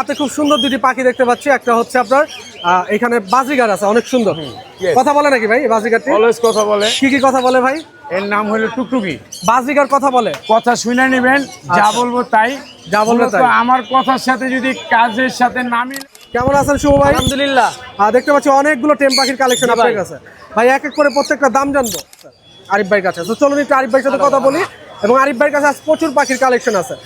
হাতে খুব সুন্দর দুটি পাখি দেখতে পাচ্ছি। একটা হচ্ছে আপনার এখানে বাজিগার আছে, অনেক সুন্দর। কথা বলে নাকি ভাই বাজিগারটি? অলওয়েজ কথা বলে। কি কথা বলে ভাই? এর নাম হলো টুকটুকি। বাজিগার কথা বলে, কথা শুনে নেবেন, যা বলবো তাই। যা বলবো তাই। আমার কথার সাথে যদি কাজের সাথে না মিলে। কেমন আছেন শুভ ভাই? আলহামদুলিল্লাহ। দেখতে পাচ্ছি অনেকগুলো টেম পাখির কালেকশন আপনার কাছে। ভাই এক এক করে প্রত্যেকটা দাম জানবো আরিফ ভাইয়ের কাছে। তো চলুন একটু আরিফ ভাইয়ের সাথে কথা বলি। এবং আরিফ ভাইয়ের কাছে আজ প্রচুর পাখির কালেকশন আছে।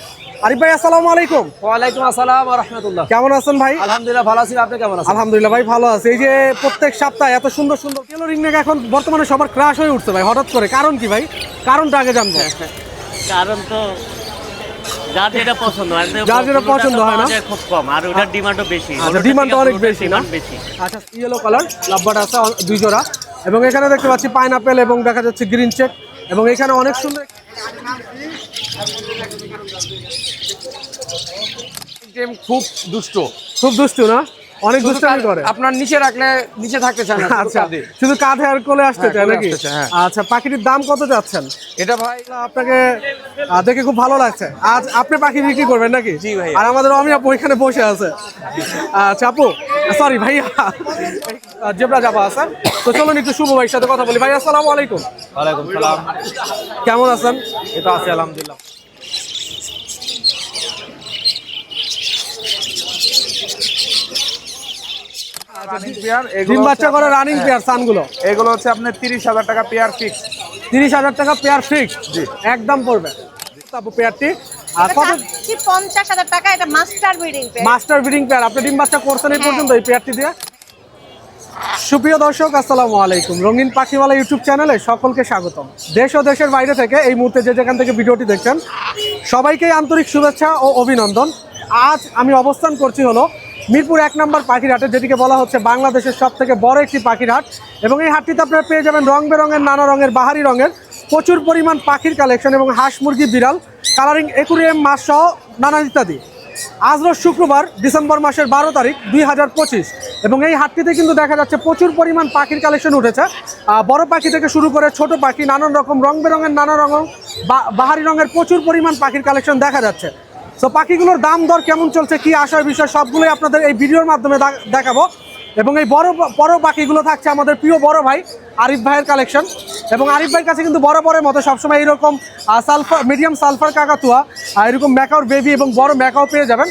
আরিফ ভাই আসসালামু আলাইকুম। ওয়ালাইকুম আসসালাম ওয়া রাহমাতুল্লাহ। কেমন আছেন ভাই? আলহামদুলিল্লাহ ভালো আছি, আপনি কেমন আছেন? আলহামদুলিল্লাহ ভাই ভালো আছে। এই যে প্রত্যেক সপ্তাহে এত সুন্দর সুন্দর ইয়েলো রিংনেক এখন বর্তমানে সবার ক্রাশ হয়ে উঠছে ভাই হঠাৎ করে, কারণ কি ভাই? কারণটা আগে জানবো। কারণ তো যার যেটা পছন্দ হয়, যার যেটা পছন্দ হয় না, খুব কম, আর ওটার ডিমান্ডও বেশি। আচ্ছা, ডিমান্ডটা অনেক বেশি না? বেশি। আচ্ছা, ইয়েলো কালার লাভবার্ড আছে দুই জোড়া। এবং এখানে দেখতে পাচ্ছি পাইনাপেল এবং দেখা যাচ্ছে গ্রিন চেক। এবং এখানে অনেক সুন্দর খুব দুষ্ট, খুব দুষ্টু না? অনেক দুষ্টামি করে। আপনার নিচে রাখলে নিচে থাকতে চায় না। আচ্ছা, শুধু কাঁধে আর কোলে আসতে চায় নাকি? হ্যাঁ। আচ্ছা, পাখিটির দাম কত যাচ্ছেন? এটা ভাই আপনাকে দেখে খুব ভালো লাগছে। আজ আপনি পাখি বিক্রি করবেন নাকি? জি ভাই। আর আমাদের অমি আপু এখানে বসে আছে। আচ্ছা আপু, সরি ভাইয়া, জেব্রা যাবা আছে। তো চলুন একটু শুভ ভাইয়ের সাথে কথা বলি। ভাই আসসালামু আলাইকুম। ওয়ালাইকুম সালাম। কেমন আছেন? এটা আছে আলহামদুলিল্লাহ। ডিম বাচ্চা করে রানিং পেয়ার সানগুলো, এগুলো হচ্ছে আপনার 30,000 টাকা পেয়ার ফিক্স। 30,000 টাকা পেয়ার ফিক্স একদম পড়বে আপু পেয়ারটি। আর কত? 50,000 টাকা। এটা master breeding pair. Master breeding pair. আপনি ডিম বাচ্চা করছেন এই পর্যন্ত এই পেয়ারটি দিয়ে? সুপ্রিয় দর্শক আসসালামু আলাইকুম, রঙিন পাখিওয়ালা ইউটিউব চ্যানেলে সকলকে স্বাগতম। দেশ ও দেশের বাইরে থেকে এই মুহূর্তে যে যেখান থেকে ভিডিওটি দেখছেন সবাইকেই আন্তরিক শুভেচ্ছা ও অভিনন্দন। আজ আমি অবস্থান করছি হলো মিরপুর 1 নম্বর পাখির হাটে, যেটিকে বলা হচ্ছে বাংলাদেশের সব থেকে বড় একটি পাখির হাট। এবং এই হাটটিতে আপনারা পেয়ে যাবেন রং বেরঙের, নানা রঙের, বাহারি রঙের প্রচুর পরিমাণ পাখির কালেকশন এবং হাঁস মুরগি, বিড়াল, কালারিং একুরিয়াম মাছ সহ নানা ইত্যাদি। আজ রোজ শুক্রবার ডিসেম্বর মাসের 12 তারিখ 2025। এবং এই হাটটিতে কিন্তু দেখা যাচ্ছে প্রচুর পরিমাণ পাখির কালেকশন উঠেছে। বড় পাখি থেকে শুরু করে ছোট পাখি, নানান রকম রং বেরঙের, নানা রঙ বাহারি রঙের প্রচুর পরিমাণ পাখির কালেকশন দেখা যাচ্ছে। তো পাখিগুলোর দাম দর কেমন চলছে, কি আসার বিষয়, সবগুলোই আপনাদের এই ভিডিওর মাধ্যমে দেখাবো। এবং এই বড় পাখিগুলো থাকছে আমাদের প্রিয় বড় ভাই আরিফ ভাইয়ের কালেকশন। এবং আরিফ ভাইয়ের কাছে কিন্তু বরাবরের মতো সবসময় এরকম সালফার, মিডিয়াম সালফার কাকাতুয়া, এরকম ম্যাকাওর বেবি এবং বড় ম্যাকাও পেয়ে যাবেন।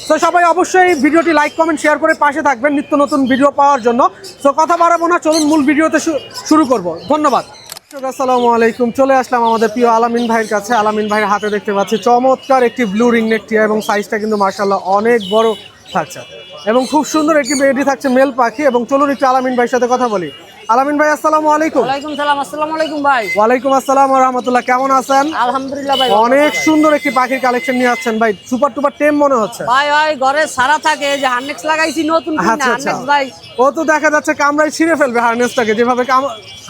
তো সবাই অবশ্যই ভিডিওটি লাইক, কমেন্ট, শেয়ার করে পাশে থাকবেন নিত্য নতুন ভিডিও পাওয়ার জন্য। তো কথা বাড়াবো না, চলুন মূল ভিডিওতে শুরু করব। ধন্যবাদ। আসসালামু আলাইকুম। চলে আসলাম আমাদের প্রিয় আলামিন ভাইয়ের কাছে। আলামিন ভাইয়ের হাতে দেখতে পাচ্ছি চমৎকার একটি ব্লু রিংনেক টিয়া এবং সাইজটা কিন্তু মাশাআল্লাহ অনেক বড় থাকছে এবং খুব সুন্দর একটি বেডি থাকছে মেল পাখি। এবং চলুন একটু আলামিন ভাইয়ের সাথে কথা বলি। আলামিন ভাই আসসালামু আলাইকুম। ওয়ালাইকুম সালাম। আসসালামু আলাইকুম ভাই। ওয়ালাইকুম আসসালাম ওয়া রাহমাতুল্লাহ। কেমন আছেন? আলহামদুলিল্লাহ ভাই। অনেক সুন্দর একটি পাখির কালেকশন নিয়ে আসছেন ভাই, সুপার টুপার টেম মনে হচ্ছে ভাই ভাই ঘরে সারা থাকে, যে হার্নেক্স লাগাইছি নতুন কিনা। আচ্ছা, আচ্ছা। হার্নেক্স ভাই, ও তো দেখা যাচ্ছে কামড়াই ছিঁড়ে ফেলবে হার্নেসটাকে, যেভাবে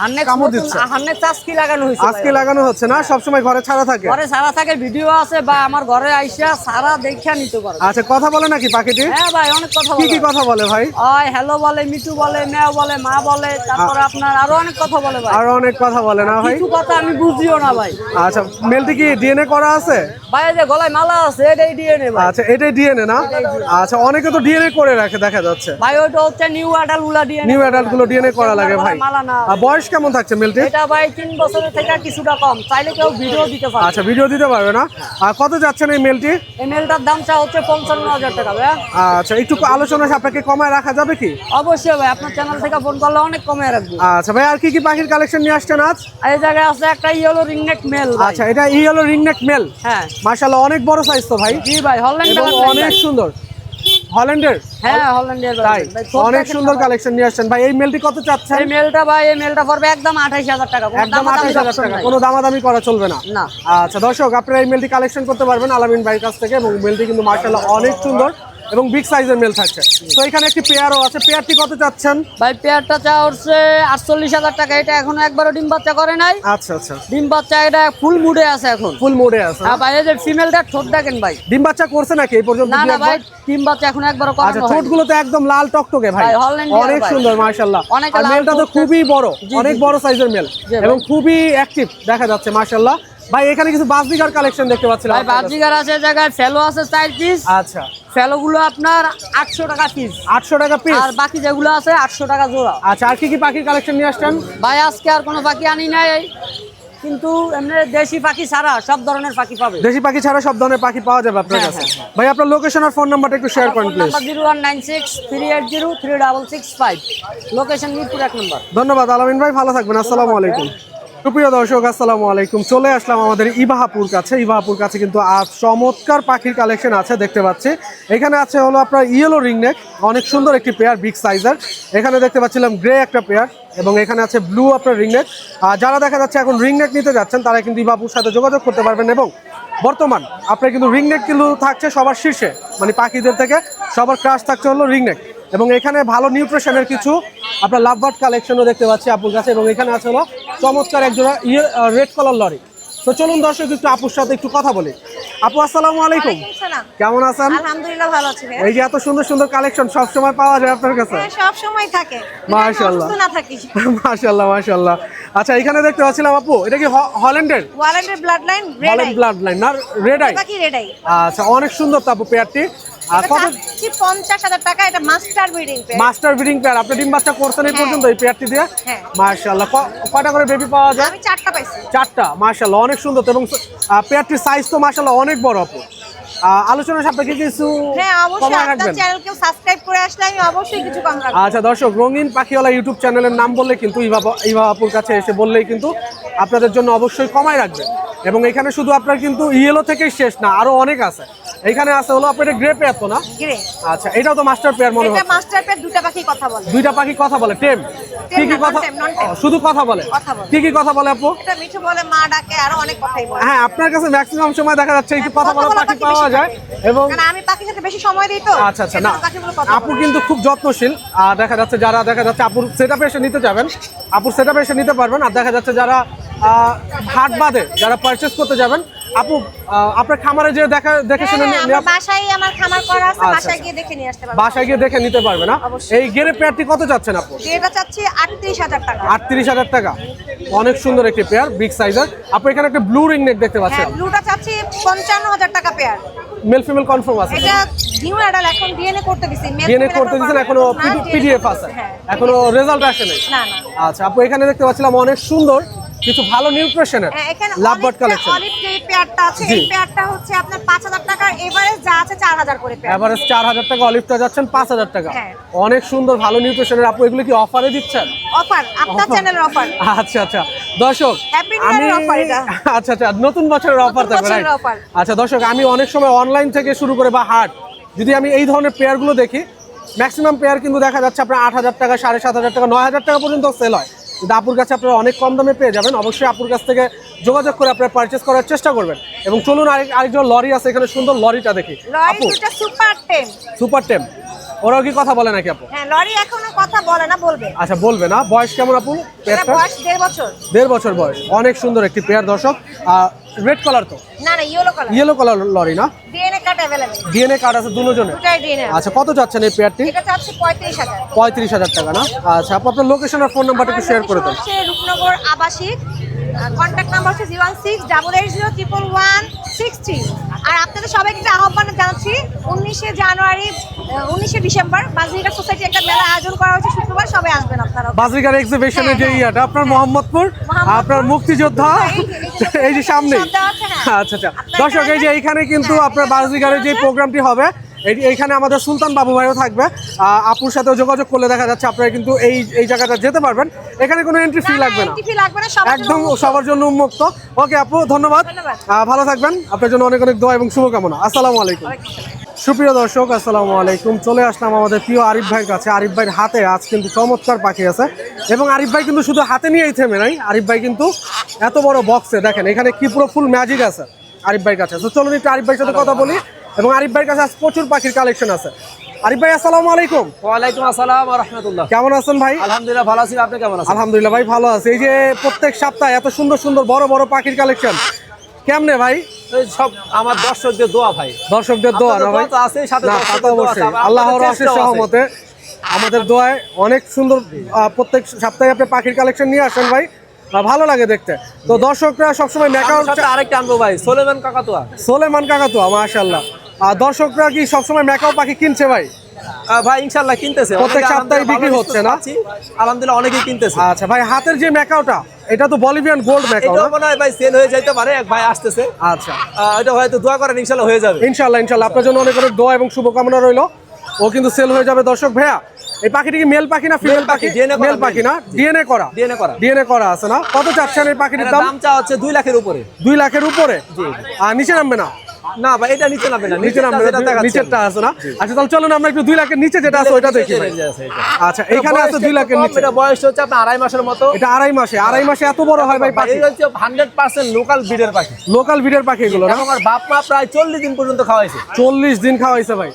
হার্নেক্স কামড় নতুন, দিচ্ছে। হার্নেক্স আজকে লাগানো হয়েছে। আজকে লাগানো হচ্ছে না, সবসময় ঘরে ছাড়া থাকে? ঘরে সারা থাকে, ভিডিও আছে বা আমার ঘরে আইসা সারা দেখা নিতে পারো। আচ্ছা, কথা বলে নাকি পাখিটি? হ্যাঁ ভাই, অনেক কথা কি বলে। কি কথা বলে ভাই? ওই হ্যালো বলে, মিটু বলে, মেও বলে, মা বলে, তারপরে আপনার আরো অনেক কথা বলে ভাই। আরো অনেক কথা বলে না ভাই? কিছু কথা আমি বুঝিও না ভাই। আচ্ছা, মেলটি কি ডিএনএ করা আছে? ভাই এই যে গলায় মালা আছে, এটাই ডিএনএ ভাই। আচ্ছা, এটাই ডিএনএ না? আচ্ছা, অনেকে তো ডিএনএ করে রাখে দেখা যাচ্ছে। ভাই ওইটা হচ্ছে নিউ অ্যাডাল্ট গুলা ডিএনএ। নিউ অ্যাডাল্ট গুলো ডিএনএ করা লাগে ভাই। মালা না। আর বয়স কেমন থাকছে মেলটি? এটা ভাই 3 বছরের থেকে কিছুটা কম, চাইলে কেউ ভিডিও দিতে পারে। আচ্ছা, ভিডিও দিতে পারবে না? আর কত যাচ্ছেন এই মেলটি? এই মেলটার দাম চা হচ্ছে 55,000 টাকা ভাই। আচ্ছা, একটু আলোচনা সাপেক্ষে কমায় রাখা যাবে কি? অবশ্যই ভাই, আপনার চ্যানেল থেকে ফোন করলে অনেক কমে রাখবো। আচ্ছা ভাই, আর কি কি পাখির কালেকশন নিয়ে আসছেন আজ? এই জায়গায় আছে একটা ইয়েলো রিংনেক মেল ভাই। আচ্ছা, এটা ইয়েলো রিংনেক মেল। হ্যাঁ মাশাআল্লাহ অনেক বড় সাইজ তো ভাই। জি ভাই, হল্যান্ড এবং অনেক সুন্দর। হল্যান্ডের? হ্যাঁ হল্যান্ডের তাই ভাই। অনেক সুন্দর কালেকশন নিয়ে আসছেন ভাই। এই মেলটি কত চাচ্ছেন? এই মেলটা ভাই, এই মেলটা পড়বে একদম 28,000 টাকা। কোনো একদম দামাদামি 28,000 option টাকা, নাই। কোনো দামাদামি করা চলবে না? না। আচ্ছা দর্শক, আপনারা এই মেলটি কালেকশন করতে পারবেন আলামিন ভাইয়ের কাছ থেকে। এবং মেলটি কিন্তু মাশাআল্লাহ অনেক সুন্দর এবং বিগ সাইজের মেল থাকছে। তো এখানে একটি পেয়ারও আছে। পেয়ারটি কত চাচ্ছেন? ভাই পেয়ারটা চা হচ্ছে 48,000 টাকা। এটা এখনো একবারও ডিম বাচ্চা করে নাই। আচ্ছা আচ্ছা, ডিম বাচ্চা এটা ফুল মুডে আছে এখন। ফুল মোডে আছে? হ্যাঁ ভাই, এই যে ফিমেলটা ঠোঁট দেখেন ভাই। ডিম বাচ্চা করছে নাকি এই পর্যন্ত? না দুই না একবার? ভাই, ডিম বাচ্চা এখন একবারও আচ্ছা, করানো হয়। ঠোঁটগুলো তো একদম লাল টকটকে ভাই, ভাই, হল্যান্ডিয়ার অনেক ভাই। সুন্দর মাশাআল্লাহ। অনেক আর লাল মেলটা তো ঠোঁট। খুবই বড়, জি, অনেক জি। বড় সাইজের মেল জি ভাই। এবং খুবই অ্যাক্টিভ দেখা যাচ্ছে মাশাআল্লাহ। ভাই এখানে কিছু বাজবিগার কালেকশন দেখতে পাচ্ছিলাম ভাই আপনার কাছে। বাজিগার আছে জায়গায় ফেলো আছে 4 পিস, আচ্ছা, ফেলো গুলো আপনার 800 টাকা পিস, 800 টাকা পিস। আর বাকি যেগুলো আছে 800 টাকা জোড়া। আচ্ছা, আর কি কি পাখির কালেকশন নিয়ে আসছেন? ভাই আজকে আর কোনো পাখি আনি নাই, কিন্তু এমনি দেশি পাখি ছাড়া সব ধরনের পাখি পাবে। দেশি পাখি ছাড়া সব ধরনের পাখি পাওয়া যাবে আপনার হ্যাঁ, কাছে। হ্যাঁ, ভাই আপনার লোকেশন আর ফোন নাম্বারটা একটু শেয়ার করেন প্লিজ। নাম্বার 01963803665, লোকেশন মিরপুর 1 নম্বর। ধন্যবাদ আলামিন ভাই, ভালো থাকবেন। আসসালামু আলাইকুম। সুপ্রিয় দর্শক, আসসালামু আলাইকুম। চলে আসলাম আমাদের ইবাহাপুর কাছে। ইবাহাপুর কাছে কিন্তু আজ চমৎকার পাখির কালেকশন আছে দেখতে পাচ্ছি। এখানে আছে হলো আপনার ইয়েলো রিংনেক, অনেক সুন্দর একটি পেয়ার, বিগ সাইজের। এখানে দেখতে পাচ্ছিলাম গ্রে একটা পেয়ার, এবং এখানে আছে ব্লু আপনার রিংনেক। আর যারা দেখা যাচ্ছে এখন রিংনেক নিতে যাচ্ছেন তারা কিন্তু ইবাহাপুর সাথে যোগাযোগ করতে পারবেন। এবং বর্তমান আপনার কিন্তু রিংনেক কিন্তু থাকছে সবার শীর্ষে, মানে পাখিদের থেকে সবার ক্রাশ থাকছে হলো রিংনেক। এবং এখানে ভালো নিউট্রিশনের কিছু আপনার লাভবার্ড কালেকশনও দেখতে পাচ্ছি আপুর কাছে। এবং এখানে আছে হলো চমৎকার একজোড়া রেড কালার লরি। তো চলুন দর্শক একটু আপুর সাথে একটু কথা বলি। আপু আসসালামু আলাইকুম, ওয়ালাইকুম সালাম। কেমন আছেন? আলহামদুলিল্লাহ ভালো আছি ভাই। এই যে এত সুন্দর সুন্দর কালেকশন সব সময় পাওয়া যায় আপনার কাছে? হ্যাঁ, সব সময় থাকে। মাশাআল্লাহ। অসুস্থ না থাকি। মাশাআল্লাহ মাশাআল্লাহ। আচ্ছা, এখানে দেখতে পাচ্ছিলাম আপু, এটা কি হল্যান্ডের? ওয়ালেন্টের blood line red eye. Holland blood line না রেড আই? বাকি রেড আই। আচ্ছা, অনেক সুন্দর তো আপু পেয়ারটি। আর এটা কত? চাচ্ছি 50,000 টাকা, এটা master breeding pair. Master breeding pair. আপনি ডিম বাচ্চা করছেন এই পর্যন্ত এই পেয়ারটি দিয়ে? হ্যাঁ। মাশাআল্লাহ। কয়টা করে বেবি পাওয়া যায়? আমি 4টা পাইছি। 4টা। মাশাআল্লাহ, অনেক সুন্দর তো। এবং পেয়ারটির সাইজ তো মাশাআল্লাহ অনেক বড় আপু। আলোচনা সাপেক্ষে কিছু হ্যাঁ, অবশ্যই কমায় আপনার রাখবেন? চ্যানেলকেও সাবস্ক্রাইব করে আসলে আমি অবশ্যই কিছু কম রাখবো। আচ্ছা দর্শক, রঙিন পাখিওয়ালা ইউটিউব চ্যানেলের নাম বললে কিন্তু ইভাপুর কাছে এসে বললেই কিন্তু আপনাদের জন্য অবশ্যই কমায় রাখবে। এবং এখানে শুধু আপনার কিন্তু ইয়েলো থেকেই শেষ না, আরো অনেক আছে। এখানে আছে হলো আপনার গ্রে পেয়ার তো না? গ্রে। আচ্ছা, এটাও তো মাস্টার পেয়ার মনে এটা হচ্ছে। মাস্টার পেয়ার, দুটো পাখি কথা বলে। দুইটা পাখি কথা বলে, টেম? কি কি না, কথা? non-tame, non-tame। শুধু কথা বলে? কথা বলে। কি কি কথা বলে আপু? এটা মিঠু বলে, মা ডাকে, আরো অনেক কথাই বলে। হ্যাঁ, আপনার কাছে ম্যাক্সিমাম সময় দেখা যাচ্ছে একটু কথা বলা পাখি বেশি পাওয়া যায়। থাকে। এবং কারণ আমি পাখির সাথে বেশি সময় দিই তো। আচ্ছা আচ্ছা, না এজন্য পাখিগুলো কথা আপু বলে। কিন্তু খুব যত্নশীল। আর দেখা যাচ্ছে যারা দেখা যাচ্ছে আপুর সেটআপে এসে নিতে যাবেন, আপুর সেটআপে এসে নিতে পারবেন। আর দেখা যাচ্ছে যারা হাট বাদে যারা পারচেজ করতে যাবেন, আপু আপনার খামারে যে দেখে শুনে হ্যাঁ, আমার বাসায় আমার খামার করা আছে, আচ্ছা, বাসায় আচ্ছা। গিয়ে দেখে নিয়ে আসতে পারবো। বাসায় গিয়ে দেখে নিতে পারবে না? অবশ্যই। এই গেরে পেয়ারটি কত চাচ্ছেন আপু? যেটা চাচ্ছি 38,000 টাকা। 38,000 টাকা। অনেক সুন্দর একটি পেয়ার, বিগ সাইজের। আপু এখানে একটা ব্লু রিং নেক দেখতে হ্যাঁ, পাচ্ছেন, ব্লুটা চাচ্ছি 55,000 টাকা পেয়ার। মেল ফিমেল কনফার্ম আছে? এটা নিউ অ্যাডাল, এখন ডিএনএ করতে দিছি। ডিএনএ করতে দিয়েছেন, এখনো পিডিএফ আছে, হ্যাঁ। এখনো রেজাল্ট আসে নাই? না না। আচ্ছা আপু, এখানে দেখতে পাচ্ছিলাম অনেক সুন্দর কিছু ভালো নিউট্রিশনের হ্যাঁ, এখানে লাভবার্ড কালেকশন। অলিভ যে পেয়ারটা আছে, জি। এই পেয়ারটা হচ্ছে আপনার 5,000 টাকার এভারেজ, যা আছে 4,000 করে পেয়ার। এভারেজ 4,000 টাকা, অলিভটা যাচ্ছেন 5,000 টাকা। হ্যাঁ। অনেক সুন্দর ভালো নিউট্রিশনের। আপু এগুলো কি অফারে দিচ্ছেন? অফার, আপনার চ্যানেলের অফার। আচ্ছা আচ্ছা দর্শক, Happy New Year offer এটা। আচ্ছা আচ্ছা, নতুন বছরের অফার থাকবে, বছরের right? offer। আচ্ছা দর্শক, আমি অনেক সময় অনলাইন থেকে শুরু করে বা হাট, যদি আমি এই ধরনের পেয়ারগুলো দেখি, ম্যাক্সিমাম পেয়ার কিন্তু দেখা যাচ্ছে আপনার 8,000 টাকা, 7,500 টাকা, 9,000 টাকা পর্যন্ত সেল হয়। কিন্তু আপুর কাছে আপনারা অনেক কম দামে পেয়ে যাবেন। অবশ্যই আপুর কাছ থেকে যোগাযোগ করে আপনারা পারচেস করার চেষ্টা করবেন। এবং চলুন আরেকজন লরি আছে, এখানে সুন্দর লরিটা দেখি। লরি আপু দুটো সুপার টেম। সুপার টেম, ওরাও কি কথা বলে নাকি আপু? হ্যাঁ, লরি এখনো কথা বলে না, বলবে। আচ্ছা, বলবে না? বয়স কেমন আপু এটা পেয়ারটা? বয়স 1.5 বছর। 1.5 বছর বয়স। অনেক সুন্দর একটি পেয়ার দর্শক। রেড কালার তো? না না, yellow colour. Yellow colour lorry না? DNA card available. DNA card আছে দুজনের? দুটাই ডিএনএ। আচ্ছা, কত যাচ্ছেন এই পেয়ারটি? এটা চাচ্ছি 35,000। 35,000 টাকা না? আচ্ছা আপু, আপনার লোকেশন আর ফোন নাম্বারটা একটু শেয়ার করে দেন। হচ্ছে রূপনগর আবাসিক, কন্ট্যাক্ট নাম্বার হচ্ছে 01688011163। আর আপনাদের সবাইকে একটা আহ্বান জানাচ্ছি, 19শে জানুয়ারি 19শে ডিসেম্বর বাজরিকার সোসাইটি একটা মেলা আয়োজন করা হয়েছে, শুক্রবার সবাই আসবেন আপনারা। বাজরিকার এক্সিবিশনের যে হ্যাঁ, ইয়াটা আপনার মোহাম্মদপুর, আপনার মুক্তিযোদ্ধা এই যে সামনে। সব দেওয়া আছে, হ্যাঁ। আচ্ছা আচ্ছা দর্শক, এই যে এইখানে কিন্তু আপনার বাজরিকারের যে প্রোগ্রামটি হবে, এইখানে আমাদের সুলতান বাবু ভাইও থাকবে। আপুর সাথেও যোগাযোগ করলে দেখা যাচ্ছে আপনারা কিন্তু এই জায়গাটা যেতে পারবেন। এখানে কোনো এন্ট্রি ফি লাগবে না, এন্ট্রি ফি লাগবে না, সবার জন্য একদম উন্মুক্ত। সবার জন্য উন্মুক্ত। ওকে আপু, ধন্যবাদ। ধন্যবাদ। ভালো থাকবেন, আপনার জন্য অনেক অনেক দোয়া এবং শুভকামনা। আসসালামু আলাইকুম। সুপ্রিয় দর্শক, আসসালামু আলাইকুম। চলে আসলাম আমাদের প্রিয় আরিফ ভাইয়ের কাছে। আরিফ ভাইয়ের হাতে আজ কিন্তু চমৎকার পাখি আছে। এবং আরিফ ভাই কিন্তু শুধু হাতে নিয়েই থেমে নাই, আরিফ ভাই কিন্তু এত বড় বক্সে দেখেন এখানে কি পুরো ফুল ম্যাজিক আছে আরিফ ভাইয়ের কাছে। তো চলুন একটু আরিফ ভাইয়ের সাথে কথা বলি। এবং আরিফ ভাইয়ের কাছে আজ প্রচুর পাখির কালেকশন আছে। আরিফ ভাই আসসালামু আলাইকুম। ওয়ালাইকুম আসসালাম ওয়া রাহমাতুল্লাহ। কেমন আছেন ভাই? আলহামদুলিল্লাহ ভালো আছি, আপনি কেমন আছেন? আলহামদুলিল্লাহ ভাই, ভালো আছে। এই যে প্রত্যেক সপ্তাহে এত সুন্দর সুন্দর বড় বড় পাখির কালেকশন কেমনে ভাই? এই সব আমার দর্শকদের দোয়া ভাই। দর্শকদের দোয়া না ভাই? আপনাদের দোয়া তো আছেই, সাথে না, তা তো দর্শকদের দোয়া আছে, অবশ্যই। আমাদের আল্লাহর চেষ্টাও আশীষ আছে। সহমতে আমাদের দোয়ায় অনেক সুন্দর প্রত্যেক সপ্তাহে আপনি পাখির কালেকশন নিয়ে আসেন ভাই। ভালো লাগে দেখতে। তো দর্শকরা সবসময় ম্যাকাও আমার সাথে আরেকটা আনবো ভাই, সোলেমান কাকাতুয়া। সোলেমান কাকাতুয়া, মাশাআল্লাহ। আর দর্শকরা কি সবসময় ম্যাকাও পাখি কিনছে ভাই? ভাই ইনশাআল্লাহ কিনতেছে, প্রত্যেক অনেকে সপ্তাহে আলহামদুলিল্লাহ বিক্রি ভালো হচ্ছে না? পাচ্ছি, আলহামদুলিল্লাহ অনেকেই কিনতেছে। আচ্ছা ভাই, হাতের যে ম্যাকাওটা এটা তো বলিভিয়ান গোল্ড ম্যাকাও এটাও না? মনে হয় ভাই সেল হয়ে যাইতে পারে, এক ভাই আসতেছে। আচ্ছা, এটা হয়তো দোয়া করেন ইনশাআল্লাহ হয়ে যাবে। ইনশাআল্লাহ ইনশাআল্লাহ আপনার জন্য অনেক অনেক দোয়া এবং শুভকামনা রইলো। ও কিন্তু সেল হয়ে যাবে। দর্শক ভাইয়া, এই পাখিটি কি মেল পাখি না ফিমেল Male পাখি? পাখি, DNA করা মেল পাখি না, ডিএনএ করা। ডিএনএ করা। ডিএনএ করা আছে না? কত চাচ্ছেন এই পাখিটির এটার দাম? দাম চা হচ্ছে 2 লাখের উপরে। 2 লাখের উপরে। জি। আর নিচে নামবে না? না ভাই এটা নিচে নামবে না, নিচে নামবে যেটা না, দেখাচ্ছি নিচেরটা আছে না? আচ্ছা তাহলে চলুন আমরা একটু 2 লাখের নিচে যেটা আছে ওইটা দেখি ভাই। আচ্ছা, এখানে আছে 2 লাখের নিচে। এটা বয়স হচ্ছে আপনার 2.5 মাসের মতো। এটা আড়াই মাসে এত বড় হয় ভাই পাখি? এই হচ্ছে 100% লোকাল ব্রিডের পাখি। লোকাল ব্রিডের পাখি এগুলো না? আমার বাপ মা প্রায় 40 দিন পর্যন্ত খাওয়াইছে। 40 দিন খাওয়াইছে ভাই।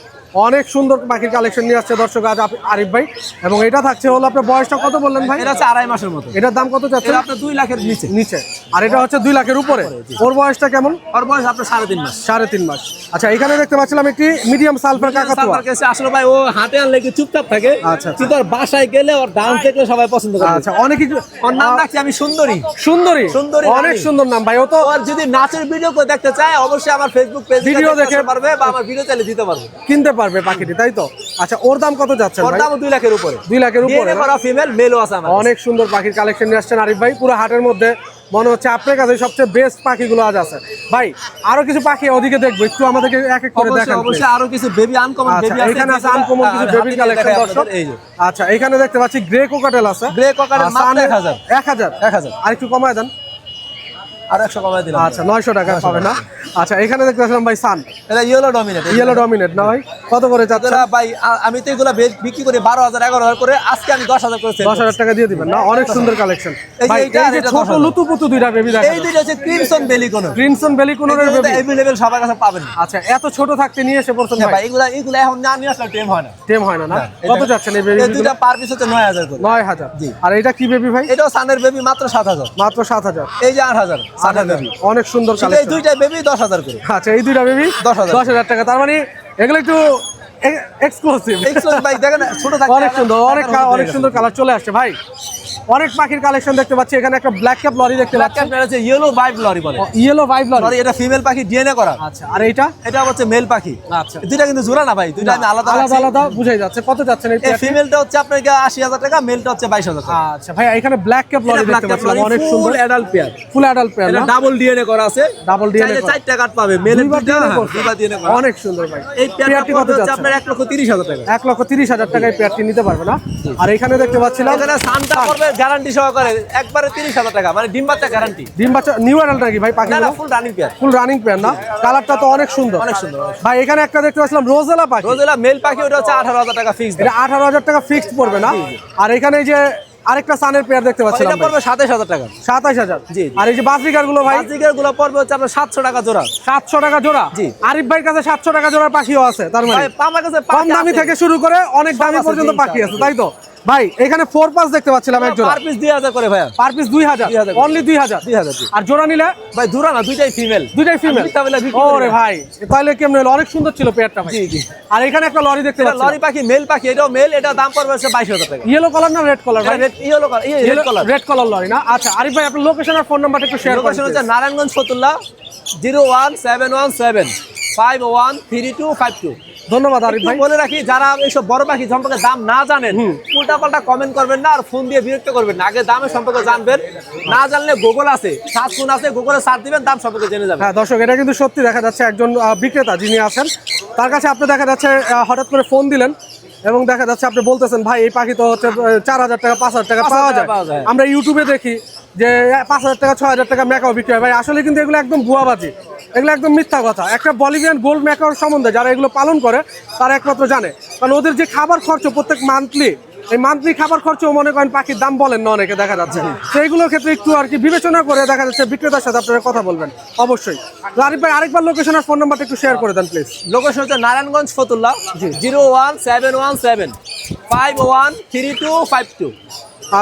অনেক সুন্দর পাখির কালেকশন নিয়ে আসছে দর্শক আজ আরিফ ভাই। এবং এটা থাকছে হলো আপনার বয়সটা কত বললেন ভাই? এটা হচ্ছে 2.5 মাসের মতো। এটার দাম কত চাচ্ছেন? এটা আপনার 2 লাখের নিচে। নিচে। আর এটা হচ্ছে 2 লাখের উপরে। ওর বয়সটা কেমন? ওর বয়স আপনার 3.5 মাস। 3.5 মাস। আচ্ছা, এখানে দেখতে পাচ্ছিলাম একটি মিডিয়াম সালফার কাকাতুয়া। সালফার কেসে আসলে ভাই ও হাতে আনলে কি চুপচাপ থাকে। আচ্ছা। কিন্তু ওর বাসায় গেলে ওর ডান্স দেখলে সবাই পছন্দ করে। আচ্ছা, অনেক ওর নাম রাখছি আমি সুন্দরী। সুন্দরী। সুন্দরী অনেক রানী। সুন্দর নাম ভাই। ও তো ওর যদি নাচের ভিডিও কেউ দেখতে চায় অবশ্যই আমার ফেসবুক পেজে ভিডিও দেখে পারবে বা আমার ভিডিও চাইলে দিতে পারবে। কিনতে পারবে পাখিটি, তাই তো? আচ্ছা, ওর দাম কত যাচ্ছে ওর ভাই? দাম 2 লাখের উপরে। 2 লাখের উপরে ডিএনএ না? করা ফিমেল মেলও আছে আমার। অনেক সুন্দর পাখির কালেকশন নিয়ে আসছেন আরিফ ভাই। পুরো হাটের মধ্যে মনে হচ্ছে আপনার কাছে সবচেয়ে বেস্ট পাখিগুলো আজ আছে ভাই। আরো কিছু পাখি ওদিকে দেখবো, একটু আমাদেরকে এক এক করে দেখান। অবশ্যই আরো কিছু বেবি আনকমন আচ্ছা, বেবি আছে। এখানে আছে আনকমন কিছু বেবির কালেকশন দর্শক। এই যে আচ্ছা, এখানে দেখতে পাচ্ছি গ্রে কোকাটেল আছে। গ্রে কোকাটেল আর মাত্র সানের 1000 1000 আর একটু কমায় দেন। আর 100 কমাই দিলাম। আচ্ছা, 900 টাকা পাবে না? আচ্ছা, এখানে দেখতে পাচ্ছিলাম ভাই সান। এটা ইয়েলো ডমিনেট। ইয়েলো ডমিনেট না ভাই? কত করে চাচ্ছেন? ভাই আমি তো এগুলা বিক্রি করি 12,000 11,000 করে, আজকে আমি 10,000 করে 10,000 টাকা দিয়ে দিবেন না? অনেক সুন্দর কালেকশন এই যে ভাই। এইটা, এই যে এটা ছোট 10,000 লুতুপুতু দুইটা বেবি দেখা এই দুইটা হচ্ছে ক্রিমসন বেলিকোনো। ক্রিমসন বেলিকোনোর বেবি अवेलेबल সবার কাছে পাবেন। আচ্ছা, এত ছোট থাকতে নিয়ে এসে পড়ছেন হ্যাঁ ভাই? ভাই এগুলা এখন না নিয়ে আসলে টেম হয় না। টেম হয় না না? এটা- কত যাচ্ছেন এই বেবি? এই দুইটা পার পিস হচ্ছে 9,000 করে। 9000। জি। আর এটা কি বেবি ভাই? এটাও সানের বেবি মাত্র 7,000। মাত্র 7000। এই যে 8,000 সানের বেবি। অনেক সুন্দর এই কালেকশন। দুইটা বেবি 10,000 করে। আচ্ছা, এই দুইটা বেবি 10,000 টাকা। তার মানে এগুলো একটু এক্সক্লুসিভ। এক্সক্লুসিভ ভাই দেখেন ছোট থাকে অনেক সুন্দর, অনেক সুন্দর কালার চলে আসছে ভাই। অনেক পাখির কালেকশন দেখতে পাচ্ছি। এখানে একটা ব্ল্যাক ক্যাপ লরি দেখতে ব্ল্যাক পাচ্ছি। ক্যাপ আছে ইয়েলো ভাইব লরি বলে। Yellow vibe lory. লরি এটা ফিমেল পাখি ডিএনএ করা। আচ্ছা, আর এইটা? এটা হচ্ছে মেল পাখি। আচ্ছা, দুইটা কিন্তু জোড়া না ভাই, দুইটা আমি আলাদা আলাদা রাখছি। আলাদা বুঝাই যাচ্ছে। কত যাচ্ছেন এই এই পেয়ারটি? ফিমেলটা হচ্ছে আপনার 80,000 টাকা, মেলটা হচ্ছে 22,000 টাকা। আচ্ছা ভাই, এখানে ব্ল্যাক ক্যাপ লরি দেখতে পাচ্ছিলাম, অনেক সুন্দর। Full adult pair. Full adult pair এটা না? ডাবল ডিএনএ করা আছে। ডাবল ডিএনএ চাইলে করা। 4টা কাট পাবে, মেলের দুইবার দুইটা DNA করছে। দুইবার ডিএনএ করা। অনেক সুন্দর ভাই। এই পেয়ারটি পেয়ারটি কত কত হচ্ছে যাচ্ছে? আপনার 1,30,000 টাকা। 1,30,000 টাকায় পেয়ারটি নিতে পারবে না? আর এখানে দেখতে পাচ্ছিলাম এখানে সানটা করবে গ্যারান্টি সহকারে একবারে 30,000 টাকা, মানে ডিম বাচ্চা গ্যারান্টি। ডিম বাচ্চা নিউ অ্যাডাল্ট নাকি ভাই না পাখিগুলো? না full running pair. Full running pair না? কালারটা তো অনেক সুন্দর। অনেক সুন্দর। ভাই এখানে একটা দেখতে পাচ্ছিলাম রোজেলা পাখি। রোজেলা মেল পাখি, ওটা হচ্ছে 18,000 টাকা ফিক্সড। এটা 18,000 টাকা ফিক্সড পড়বে না? আর এখানে এই যে আরেকটা সানের পেয়ার দেখতে পাচ্ছিলাম এটা পড়বে 27,000 টাকা। 27,000। জি। আর এই যে বাজরিকার গুলো ভাই? বাজিকার গুলো পড়বে হচ্ছে আপনার 700 টাকা জোড়া। 700 টাকা জোড়া? জি। আরিফ ভাইয়ের কাছে 700 টাকা জোড়ার পাখিও আছে তার মানে? ভাই আমার কাছে কম দামি থেকে শুরু করে অনেক দামি আছে, পর্যন্ত জি, পাখি আছে, জি। তাই তো? ভাই এখানে 4 পাস দেখতে পাচ্ছিলাম এক জোড়া। পার পিস 2,000 করে ভাইয়া। Per piece 2000। 2000 অনলি 2000। 2,000 জি। আর জোড়া নিলে? ভাই জোড়া না, দুইটাই ফিমেল। দুইটাই ফিমেল। আমি তাহলে বিক্রি করি ওরে না। ভাই, তাহলে কেমন হলো? অনেক সুন্দর ছিল পেয়ারটা ভাই। জি, জি। আর এখানে একটা লরি দেখতে এটা পাচ্ছি। লরি পাখি মেল পাখি, এটাও মেল, এটা দাম পড়বে হচ্ছে 22,000 টাকা। ইয়েলো কালার না রেড কালার ভাই? Red yellow colour, red colour. Red colour lorry না? আচ্ছা আরিফ ভাই, আপনার লোকেশন আর ফোন নাম্বারটা একটু শেয়ার করুন। লোকেশন হচ্ছে নারায়ণগঞ্জ ফতুল্লা 01717 513252। ধন্যবাদ আরিফ ভাই। একটু বলে রাখি, যারা এইসব বড় পাখি সম্পর্কে দাম না জানেন উল্টা পাল্টা কমেন্ট করবেন না আর ফোন দিয়ে বিরক্ত করবেন না। আগে দামের সম্পর্কে জানবেন, না জানলে গুগল আছে, সার্চ ফোন আছে, গুগলে সার্চ দিবেন, দাম সম্পর্কে জেনে যাবেন। হ্যাঁ দর্শক, এটা কিন্তু সত্যি দেখা যাচ্ছে একজন বিক্রেতা যিনি আছেন তার কাছে আপনি দেখা যাচ্ছে হঠাৎ করে ফোন দিলেন এবং দেখা যাচ্ছে আপনি বলতেছেন ভাই এই পাখি তো হচ্ছে 4,000 টাকা 5,000 টাকা 5,000 পাওয়া টাকা পাওয়া যায়। যায়। আমরা ইউটিউবে দেখি যে 5,000 টাকা 6,000 টাকা ম্যাকাও বিক্রি হয়। ভাই আসলে কিন্তু এগুলো একদম ভুয়াবাজি, এগুলো একদম মিথ্যা কথা। একটা বলিভিয়ান গোল্ড ম্যাকাওর সম্বন্ধে যারা এগুলো পালন করে তারা একমাত্র জানে, কারণ ওদের যে খাবার খরচ প্রত্যেক মান্থলি, এই মান্থলি খাবার খরচও মনে করেন পাখির দাম বলেন না অনেকে দেখা যাচ্ছে। সেইগুলোর ক্ষেত্রে একটু আর কি বিবেচনা করে দেখা যাচ্ছে বিক্রেতার সাথে আপনারা কথা বলবেন অবশ্যই। তো আরিফ ভাই আরেকবার লোকেশন আর ফোন নাম্বারটা একটু শেয়ার করে দেন প্লিজ। লোকেশন হচ্ছে নারায়ণগঞ্জ ফতুল্লা 01717 513252।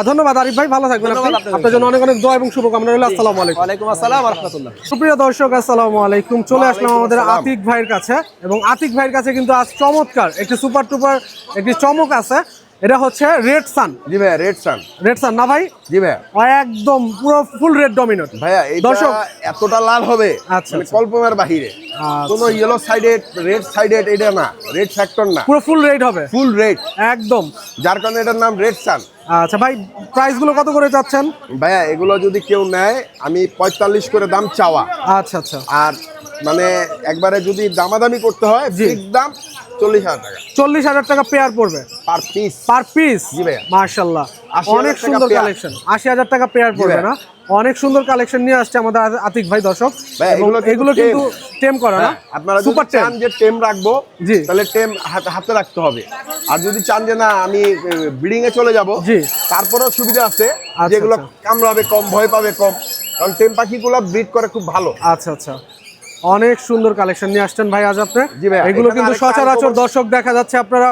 ধন্যবাদ আরিফ ভাই, ভালো থাকবেন আপনি। ধন্যবাদ আপনাকে। আপনার জন্য অনেক অনেক দোয়া এবং শুভকামনা রইল। আসসালামু আলাইকুম। ওয়ালাইকুম আসসালাম ওয়া রাহমাতুল্লাহ। সুপ্রিয় দর্শক আসসালামু আলাইকুম। চলে আসলাম আমাদের আতিক ভাইয়ের কাছে এবং আতিক ভাইয়ের কাছে কিন্তু আজ চমৎকার একটি সুপার টুপার একটি চমক আছে। এটা হচ্ছে রেড সান। জি ভাইয়া রেড সান। রেড সান না ভাই? জি ভাইয়া। একদম পুরো ফুল রেড ডমিনেন্ট ভাইয়া এটা দর্শক এতটা লাল হবে আচ্ছা, মানে আচ্ছা। কল্পনার বাহিরে। কোনো ইয়েলো সাইডেড রেড সাইডেড এটা না, রেড ফ্যাক্টর না, পুরো ফুল রেড হবে, ফুল রেড একদম। যার কারণে এটার নাম রেড সান। আচ্ছা ভাই, প্রাইস গুলো কত করে চাচ্ছেন? ভাইয়া এগুলো যদি কেউ নেয় আমি 45 করে দাম চাওয়া। আচ্ছা আচ্ছা। আর মানে একবারে যদি দামাদামি করতে হয় ফিক্স দাম 40,000 টাকা। 40,000 টাকা পেয়ার পড়বে পার পিস। Per piece? জি ভাইয়া। মাশাআল্লাহ, 80,000 অনেক টাকা সুন্দর পেয়ার। কালেকশন। 80,000 টাকা পেয়ার পড়বে ভাইয়া। না? অনেক সুন্দর কালেকশন নিয়ে আসছে আমাদের আতিক ভাই। দর্শক ভাইয়া, এবং এগুলো কিন্তু টেম করা না? হ্যাঁ, আপনারা যদি সুপার টেম। চান যে টেম রাখবো জি। তাহলে টেম হাতে রাখতে হবে। আর যদি চান যে না আমি ব্রিডিং এ চলে যাব, জি। তারপরেও সুবিধা আছে, আচ্ছা, যেগুলো আচ্ছা। কামড়াবে কম, ভয় পাবে কম, কারণ টেম পাখিগুলো ব্রিড করে খুব ভালো। আচ্ছা আচ্ছা, অনেক সুন্দর কালেকশন নিয়ে আসছেন ভাই আজ আপনি। জি ভাইয়া, এগুলো এখানে কিন্তু আরেকটা সচরাচর uncommon- দর্শক দেখা যাচ্ছে আপনারা